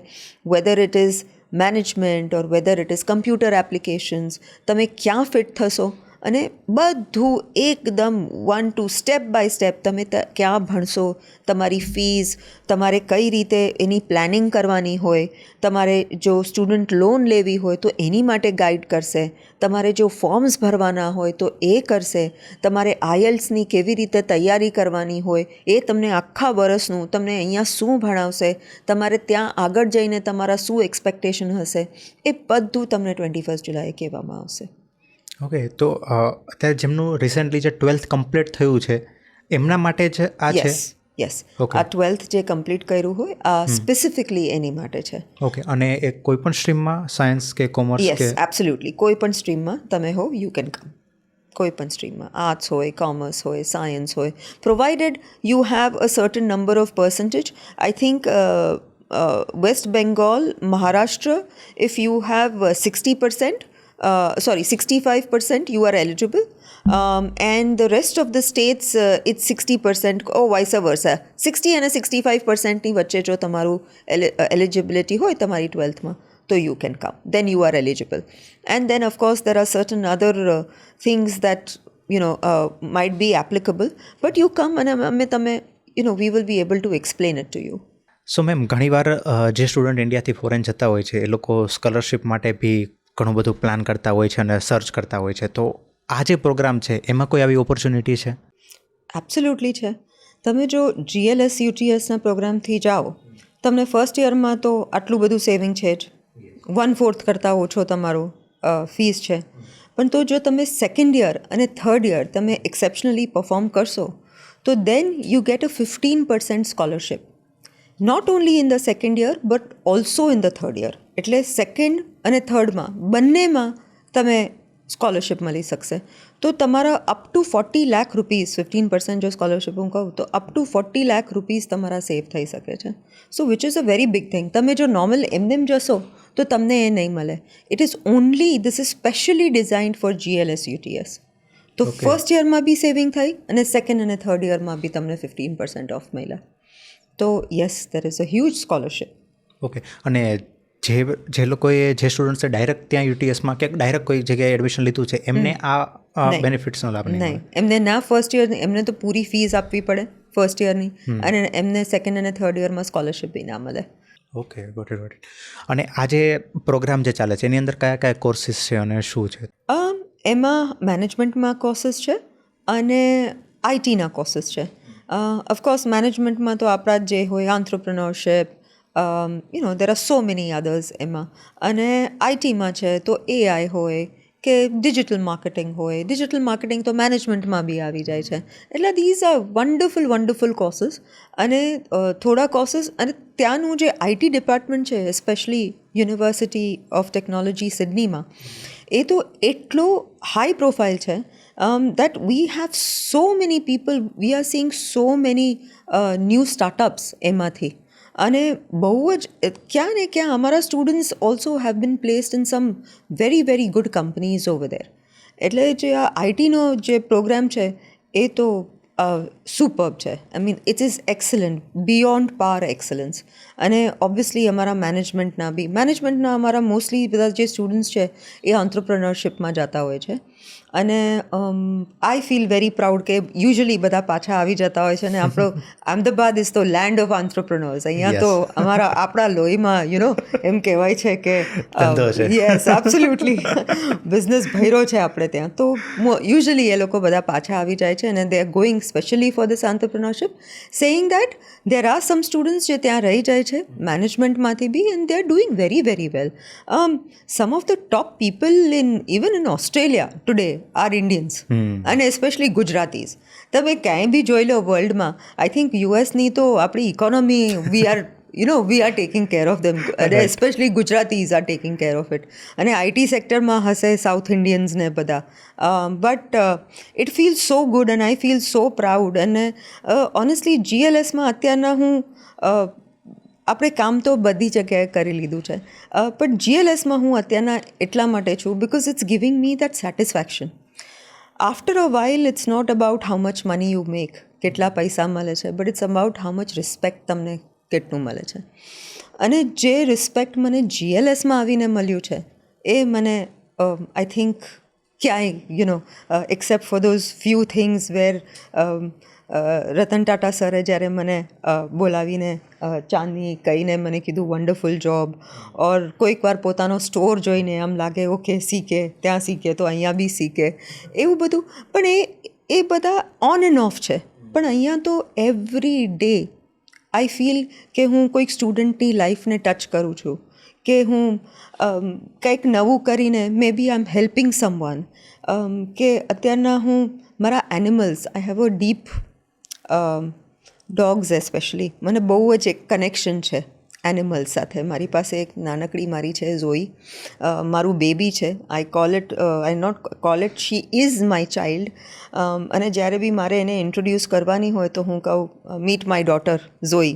weather it is management or weather it is computer applications, તમે ક્યાં ફિટ થશો, અને બધું એકદમ 1-2 સ્ટેપ બાય સ્ટેપ તમે ક્યાં ભણશો, તમારી ફીસ, તમારે કઈ રીતે એની પ્લાનિંગ કરવાની હોય, તમારે જો સ્ટુડન્ટ લોન લેવી હોય તો એની માટે ગાઈડ કરશે, તમારે જો ફોર્મ્સ ભરવાના હોય તો એ કરશે, તમારે આઈએલ્સની કેવી રીતે તૈયારી કરવાની હોય એ તમને આખા વર્ષનું તમને અહીંયા શું ભણાવશે, તમારે ત્યાં આગળ જઈને તમારા શું એક્સપેક્ટેશન હશે, એ બધું તમને 21st જુલાઈએ કહેવામાં આવશે. ઓકે, તો અત્યારે જેમનું રિસેન્ટલી જે 12th કમ્પ્લીટ થયું છે એમના માટે જ આ છે? યસ, આ 12th જે કમ્પ્લીટ કર્યું હોય આ સ્પેસિફિકલી એની માટે છે. ઓકે, અને એ કોઈ પણ સ્ટ્રીમમાં, સાયન્સ કે કોમર્સ? યસ, એબ્સોલ્યુટલી, કોઈ પણ સ્ટ્રીમમાં તમે હો, યુ કેન કમ. કોઈ પણ સ્ટ્રીમમાં, આર્ટ્સ હોય, કોમર્સ હોય, સાયન્સ હોય, provided you have a certain number of percentage. I think West Bengal, Maharashtra, if you have 65% you are eligible, and the rest of the states it's 60% or vice versa. 60 and 65% ની વચ્ચે જો તમારું eligibility હોય તમારી 12th માં, તો you can come, then you are eligible. And then of course there are certain other things that might be applicable, but you come and અમે તમે we will be able to explain it to you. So ma'am, ઘણીવાર જે student ઇન્ડિયાથી foreign જતા હોય છે એ લોકો scholarship માટે બી ઘણું બધું પ્લાન કરતા હોય છે અને સર્ચ કરતા હોય છે, તો આ જે પ્રોગ્રામ છે એમાં કોઈ આવી ઓપોર્ચ્યુનિટી છે? એબ્સોલ્યુટલી છે. તમે જો GLS UTSના પ્રોગ્રામથી જાઓ, તમને ફર્સ્ટ યરમાં તો આટલું બધું સેવિંગ છે જ, 1/4 કરતાં ઓછો તમારો ફીસ છે. પણ તો જો તમે સેકન્ડ યર અને થર્ડ યર તમે એક્સેપ્શનલી પરફોર્મ કરશો તો then you get a 15% scholarship. Not only in the second year but also in the third year. એટલે સેકન્ડ અને થર્ડમાં બંનેમાં તમે સ્કોલરશિપ મળી શકશે. તો તમારા અપ ટુ 40 લાખ રૂપીઝ, 15% જો સ્કોલરશિપ હું કહું તો અપ ટુ 40 લાખ રૂપીઝ તમારા સેવ થઈ શકે છે. So which is a very big thing. તમે જો નોર્મલ એમને જશો તો તમને એ નહીં મળે. It is only, this is specially designed for GLS UTS. તો ફર્સ્ટ યરમાં બી સેવિંગ થઈ અને સેકન્ડ અને થર્ડ યરમાં બી તમને 15% ઓફ મળ્યા. તો yes, there is a huge scholarship. Okay, અને જે લોકોએ, જે સ્ટુડન્ટ્સે ડાયરેક્ટ ત્યાં યુટીએસમાં કે ડાયરેક્ટ કોઈ જગ્યાએ એડમિશન લીધું છે એમને આ બેનિફિટ્સનો લાભ નહીં? એમને ના, ફર્સ્ટ યર એમને તો પૂરી ફીસ આપવી પડે ફર્સ્ટ યરની, અને એમને સેકન્ડ અને થર્ડ યરમાં સ્કોલરશિપ બી ના મળે. Okay, got it. અને આ જે પ્રોગ્રામ જે ચાલે છે એની અંદર કયા કયા કોર્સિસ છે અને શું છે? એમાં મેનેજમેન્ટમાં કોર્સિસ છે અને આઈટીના કોર્સિસ છે. ઓફકોર્સ મેનેજમેન્ટમાં તો આપણા જે હોય આંત્રપ્રનોરશિપ, there are so many others એમાં. અને આઈટીમાં છે તો AI હોય કે ડિજિટલ માર્કેટિંગ હોય. ડિજિટલ માર્કેટિંગ તો મેનેજમેન્ટમાં બી આવી જાય છે. એટલે ધીઝ આર વન્ડરફુલ કોર્સીસ. અને થોડા કોર્સીસ, અને ત્યાંનું જે આઈટી ડિપાર્ટમેન્ટ છે, એસ્પેશલી યુનિવર્સિટી ઓફ ટેકનોલોજી સિડનીમાં, એ તો એટલો હાઈ પ્રોફાઇલ છે that we have so many people, we are seeing so many new startups એમાંથી. અને બહુ જ ક્યાં ને ક્યાં અમારા students also have been placed in sum very good companies over there. એટલે જે આ આઈટીનો જે પ્રોગ્રામ છે એ તો સુપર્બ છે. I mean it is excellent, beyond પાર એક્સલન્સ. અને ઓબ્વિયસલી અમારા મેનેજમેન્ટના અમારા મોસ્ટલી બધા જે સ્ટુડન્ટ્સ છે એ એન્ટરપ્રેન્યોરશિપમાં જતા હોય છે. અને આઈ ફીલ વેરી પ્રાઉડ કે યુઝ્યુઅલી બધા પાછા આવી જતા હોય છે. અને આપણો અમદાવાદ ઇઝ તો લેન્ડ ઓફ એન્ટરપ્રેન્યોર્સ. અહીંયા તો આપણા લોહીમાં એમ કહેવાય છે કે યસ, એબ્સોલ્યુટલી બિઝનેસ ભર્યો છે આપણે ત્યાં. તો યુઝ્યુઅલી એ લોકો બધા પાછા આવી જાય છે અને they are going specially for this entrepreneurship, saying that there are some students જે ત્યાં રહી જાય છે મેનેજમેન્ટમાંથી બી, and they are doing very well. Some of the top people even in Australia today are Indians અને એસ્પેશલી ગુજરાતીઝ. તમે ક્યાંય બી જોઈ લો વર્લ્ડમાં, આઈ થિંક યુએસની તો આપણી economy we are taking care of them, અને especially Gujaratis are taking care of it. અને આઈટી સેક્ટરમાં હશે સાઉથ ઇન્ડિયન્સ ને બધા, but it feel so good and I feel so proud. અને ઓનેસ્ટલી GLSમાં અત્યારના હું આપણે કામ તો બધી જગ્યાએ કરી લીધું છે, પણ GLSમાં હું અત્યારના એટલા માટે છું because it's giving me that satisfaction. After a while it's not about how much money you make, કેટલા પૈસા મળે છે, but it's about how much respect તમને કેટલું મળે છે. અને જે રિસ્પેક્ટ મને GLSમાં આવીને મળ્યું છે એ મને આઈ થિંક ક્યાંય except for those few things where Ratan Tata સરે જ્યારે મને બોલાવીને ચાંદની કહીને મને કીધું વન્ડરફુલ જોબ, ઓર કોઈક વાર પોતાનો સ્ટોર જોઈને આમ લાગે ઓકે શીખે, ત્યાં શીખે તો અહીંયા બી શીખે, એવું બધું. પણ એ બધા ઓન એન્ડ ઓફ છે. પણ અહીંયા તો એવરી ડે આઈ ફીલ કે હું કોઈક સ્ટુડન્ટની લાઈફને ટચ કરું છું, કે હું કંઈક નવું કરીને મે બી આઈ એમ હેલ્પિંગ સમવન. કે અત્યારના હું મારા animals, I have a deep dogs especially, મને બહુ જ એક કનેક્શન છે એનિમલ્સ સાથે. મારી પાસે એક નાનકડી મારી છે ઝોઈ, મારું બેબી છે. I not call it, she is my child. અને જ્યારે બી મારે એને ઇન્ટ્રોડ્યુસ કરવાની હોય તો હું કહું મીટ માય ડોટર ઝોઈ.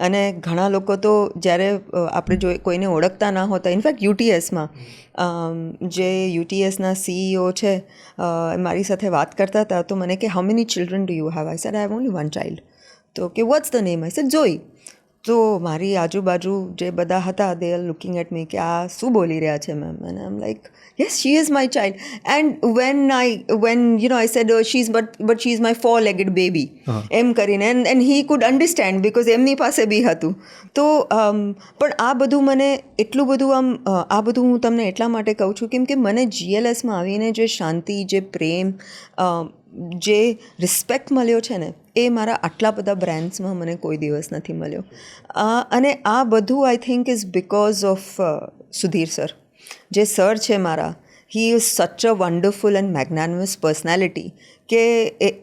અને ઘણા લોકો તો જ્યારે આપણે જો કોઈને ઓળખતા ના હોતા, ઇનફેક્ટ યુટીએસમાં જે યુટીએસના CEO છે મારી સાથે વાત કરતા હતા તો મને કે how many children do you have? I said I have only one child. તો કે what's the name? I said Zoey. તો મારી આજુબાજુ જે બધા હતા they are looking at me કે આ શું બોલી રહ્યા છે મેમ? અને I am like yes she is my child. And when I said she is but she is my 4-legged baby એમ કરીને, and he could understand because એમની પાસે બી હતું. તો પણ આ બધું મને એટલું બધું આ બધું હું તમને એટલા માટે કહું છું કેમ કે મને GLSમાં આવીને જે શાંતિ, જે પ્રેમ, જે રિસ્પેક્ટ મળ્યો છે ને એ મારા આટલા બધા બ્રાન્ડ્સમાં મને કોઈ દિવસ નથી મળ્યો. અને આ બધું I think is because of Sudhir sir. જે સર છે મારા, he is such a wonderful and magnanimous personality કે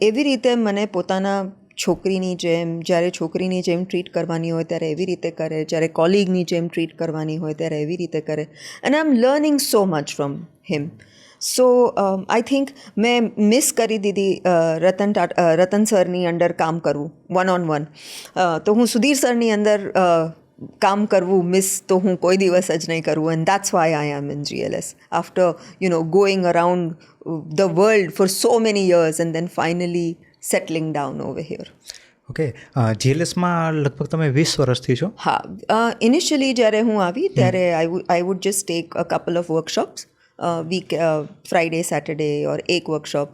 એવી રીતે મને પોતાના છોકરીની જેમ, જ્યારે છોકરીની જેમ ટ્રીટ કરવાની હોય ત્યારે એવી રીતે કરે, જ્યારે કોલિગની જેમ ટ્રીટ કરવાની હોય ત્યારે એવી રીતે કરે. And I am learning so much from him. So I think મેં મિસ કરી દીધી રતન સરની અંડર કામ કરવું વન. તો હું સુધીર સરની અંદર કામ કરવું મિસ તો હું કોઈ દિવસ જ નહીં કરું. And that's why I am in GLS after going around the world for so many years and then finally settling down over here. Okay, GLSમાં લગભગ તમે 20 વર્ષથી છો? હા, ઇનિશિયલી જ્યારે હું આવી ત્યારે I would just take a couple of workshops week, Friday Saturday or એક વર્કશોપ.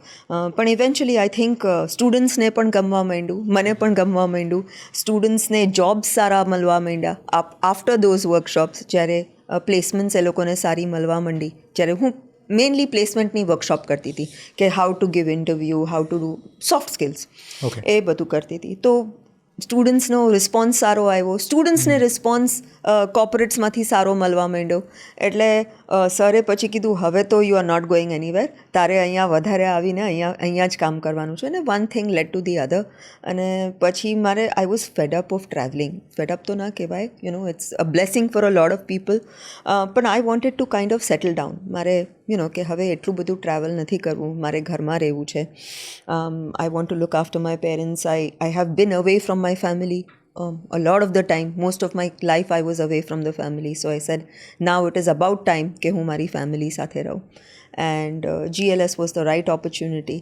પણ ઇવેન્ચ્યુઅલી આઈ થિંક સ્ટુડન્ટ્સને પણ ગમવા માંડ્યું, મને પણ ગમવા માંડ્યું, સ્ટુડન્ટ્સને જોબ્સ સારા મળવા માંડ્યા આફ્ટર ધોઝ વર્કશોપ્સ. જ્યારે પ્લેસમેન્ટ્સ એ લોકોને સારી મળવા માંડી, જ્યારે હું મેઇનલી પ્લેસમેન્ટની વર્કશોપ કરતી હતી કે how to give interview, how to do soft skills, એ બધું કરતી હતી. તો સ્ટુડન્ટ્સનો રિસ્પોન્સ સારો આવ્યો, સ્ટુડન્ટ્સને રિસ્પોન્સ કોર્પોરેટ્સમાંથી સારો મળવા માંડ્યો. એટલે સરે પછી કીધું હવે તો you are not going anywhere, તારે અહીંયા વધારે આવીને અહીંયા જ કામ કરવાનું છે. અને one thing led to the other. અને પછી મારે I was fed up of travelling. Fed up તો ના કહેવાય, it's a blessing for a lot of people. પણ I wanted to kind of settle down. મારે કે હવે એટલું બધું ટ્રાવેલ નથી કરવું, મારે ઘરમાં રહેવું છે. આઈ want two look after my parents. I have been away from my family a lot of the time. Most of my life I was away from the family, so I said now it is about time ke hu mari family sathe rahu. And GLS was the right opportunity.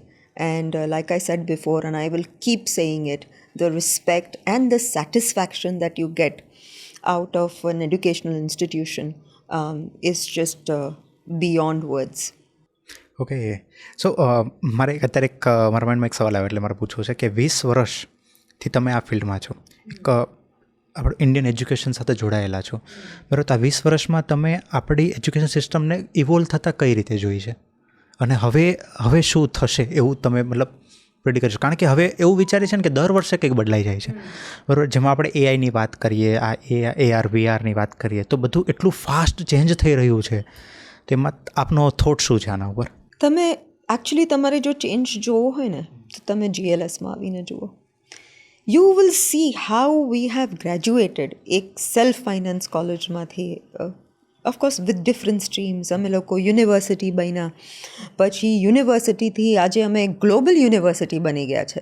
And like I said before, and I will keep saying it, the respect and the satisfaction that you get out of an educational institution is just beyond words. Okay, so મારે અત્યારે મારા માઇન્ડમાં એક સવાલ આવે એટલે મારે પૂછવું છે કે 20 વર્ષથી તમે આ ફિલ્ડમાં છો, એક આપણે ઇન્ડિયન એજ્યુકેશન સાથે જોડાયેલા છો, બરાબર? તો આ 20 વર્ષમાં તમે આપણી એજ્યુકેશન સિસ્ટમને ઇવોલ્વ થતાં કઈ રીતે જોઈ છે, અને હવે શું થશે એવું તમે મતલબ પ્રેડિક્ટ કરશો? કારણ કે હવે એવું વિચારે છે ને કે દર વર્ષે કંઈક બદલાઈ જાય છે, બરાબર? જેમાં આપણે AIની વાત કરીએ, આ AR VRની વાત કરીએ, તો બધું એટલું ફાસ્ટ ચેન્જ થઈ રહ્યું છે. તેમાં આપનો થોટ શું છે આના ઉપર? તમે એકચ્યુઅલી તમારે જો ચેન્જ જોવો હોય ને તો તમે GLSમાં આવીને જુઓ. You will see how we have graduated એક સેલ્ફ ફાઇનાન્સ કોલેજમાંથી, ઓફકોર્સ વિથ ડિફરન્ટ સ્ટ્રીમ્સ. અમે લોકો યુનિવર્સિટી બન્યા, પછી યુનિવર્સિટીથી આજે અમે ગ્લોબલ યુનિવર્સિટી બની ગયા છે.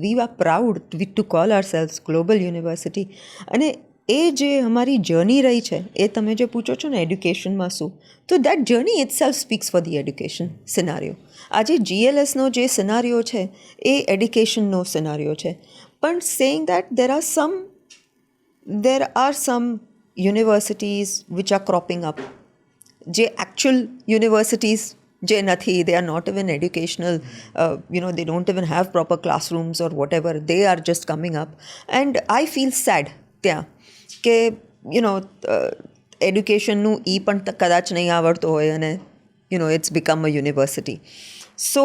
We are proud to call ourselves global university. અને એ જે અમારી જર્ની રહી છે, એ તમે જે પૂછો છો ને એડ્યુકેશનમાં શું, તો that journey it self speaks for the education સિનારીઓ. આજે GLSનો જે સિનારીઓ છે એ એડ્યુકેશનનો સિનારીઓ છે. પણ saying that there are some universities which are cropping up, જે actual universities જે નથી, they are not even educational, they don't even have proper classrooms or whatever, they are just coming up. And I feel sad ત્યાં કે એડ્યુકેશનનું પણ કદાચ નહીં આવડતું હોય અને it's become a university. So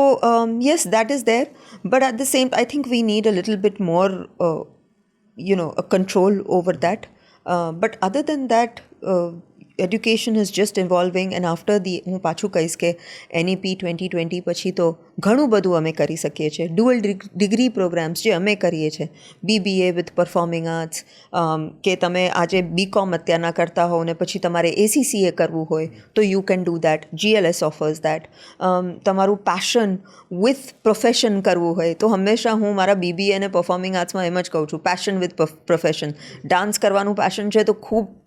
yes, that is there, but at the same, I think we need a little bit more a control over that, but other than that, education is just evolving. And after હું પાછું કહીશ કે NEP 2020 પછી તો ઘણું બધું અમે કરી શકીએ છીએ. ડ્યુઅલ ડિગ્રી પ્રોગ્રામ્સ જે અમે કરીએ છીએ, BBA વિથ પરફોર્મિંગ આર્ટ્સ, કે તમે આજે BCom અત્યારના કરતા હો ને પછી તમારે ACCA કરવું હોય તો you can do that. GLS offers that. તમારું પેશન વિથ પ્રોફેશન કરવું હોય તો હંમેશા હું મારા BBA અને પરફોર્મિંગ આર્ટ્સમાં એમ જ કહું છું, પેશન વિથ પ્રોફેશન. ડાન્સ કરવાનું પેશન છે તો ખૂબ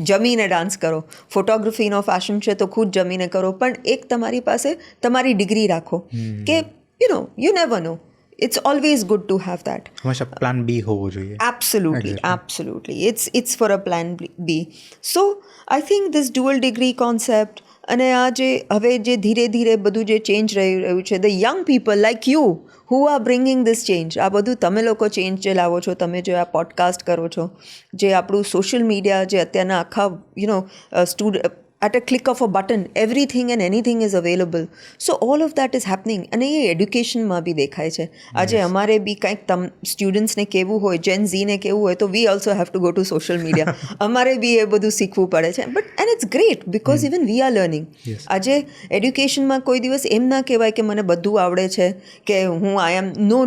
જમીને ડાન્સ કરો, ફોટોગ્રાફીનો ફેશન છે તો ખુદ જમીને કરો, પણ એક તમારી પાસે તમારી ડિગ્રી રાખો કે you never no. It's always good to have that. હંમેશા પ્લાન B હોવો જોઈએ. Absolutely. It's for a plan B. So I think this dual degree concept અને આ જે હવે જે ધીરે ધીરે બધું જે ચેન્જ રહ્યું છે, the young people like you who are bringing this change, આ બધું તમે લોકો ચેન્જ જે લાવો છો, તમે જે આ પોડકાસ્ટ કરો છો, જે આપણું સોશિયલ મીડિયા જે અત્યારના આખા at a click of a button everything and anything is available. So all of that is happening. અને એ એડ્યુકેશનમાં બી દેખાય છે. આજે અમારે બી કંઈક સ્ટુડન્ટ્સને કહેવું હોય, જેન ઝીને કહેવું હોય તો we also have to go to social media. અમારે બી એ બધું શીખવું પડે છે. But and it's great because even we are learning. આજે એડ્યુકેશનમાં કોઈ દિવસ એમ ના કહેવાય કે મને બધું આવડે છે, કે હું I am no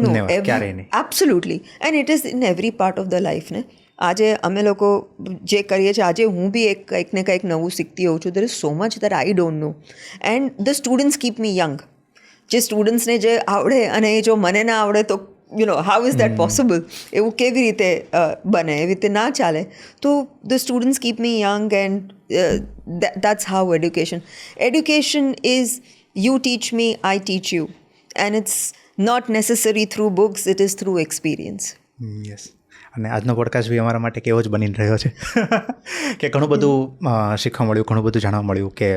absolutely. And it is in every part of the life ને. આજે અમે લોકો જે કરીએ છીએ, આજે હું બી કંઈક ને કંઈક નવું શીખતી હોઉં છું. There is so much that I don't know, and the students keep me young. જે સ્ટુડન્ટ્સને જે આવડે અને એ જો મને ના આવડે તો હાઉ ઇઝ દેટ પોસિબલ? એવું કેવી રીતે બને? એવી રીતે ના ચાલે. તો the students keep me young and that's how education is you teach me, I teach you, and it's not necessary through books, it is through experience. Yes. અને આજનો પોડકાસ્ટ બી અમારા માટે કેવો જ બની રહ્યો છે કે ઘણું બધું શીખવા મળ્યું, ઘણું બધું જાણવા મળ્યું કે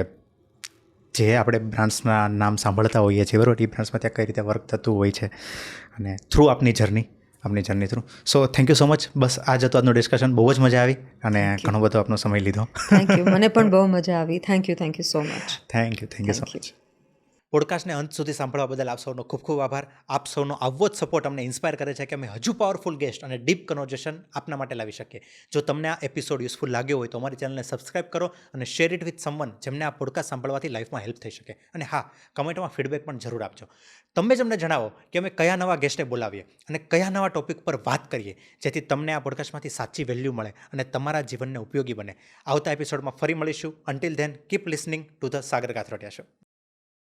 જે આપણે બ્રાન્ડ્સના નામ સાંભળતા હોઈએ છીએ, બરાબર, એ બ્રાન્ડ્સમાં ત્યાં કઈ રીતે વર્ક થતું હોય છે, અને થ્રુ આપની journey through. So thank you so much. બસ આ જ હતું આજનું ડિસ્કશન. બહુ જ મજા આવી અને ઘણો બધો આપનો સમય લીધો. Thank you. મને પણ બહુ મજા આવી. Thank you so much. Thank you so much. પોડકાસ્ટને અંત સુધી સાંભળવા બદલ આપ સૌનો ખૂબ ખૂબ આભાર. આપ સૌનો આવો જ સપોર્ટ અમને ઇન્સ્પાયર કરે છે કે અમે હજુ પાવરફુલ ગેસ્ટ અને ડીપ કન્વર્ઝેશન આપના માટે લાવી શકીએ. જો તમને આ એપિસોડ યુઝફુલ લાગ્યો હોય તો અમારી ચેનલને સબસ્ક્રાઇબ કરો અને શેર ઇટ વિથ સમવન જેમને આ પોડકાસ્ટ સાંભળવાથી લાઈફમાં હેલ્પ થઈ શકે. અને હા, કમેન્ટમાં ફીડબેક પણ જરૂર આપજો. તમે જ અમને જણાવો કે અમે કયા નવા ગેસ્ટને બોલાવીએ અને કયા નવા ટોપિક પર વાત કરીએ, જેથી તમને આ પોડકાસ્ટમાંથી સાચી વેલ્યુ મળે અને તમારા જીવનને ઉપયોગી બને. આવતા એપિસોડમાં ફરી મળીશું. Until then keep listening to the Sagar Kathrotia show.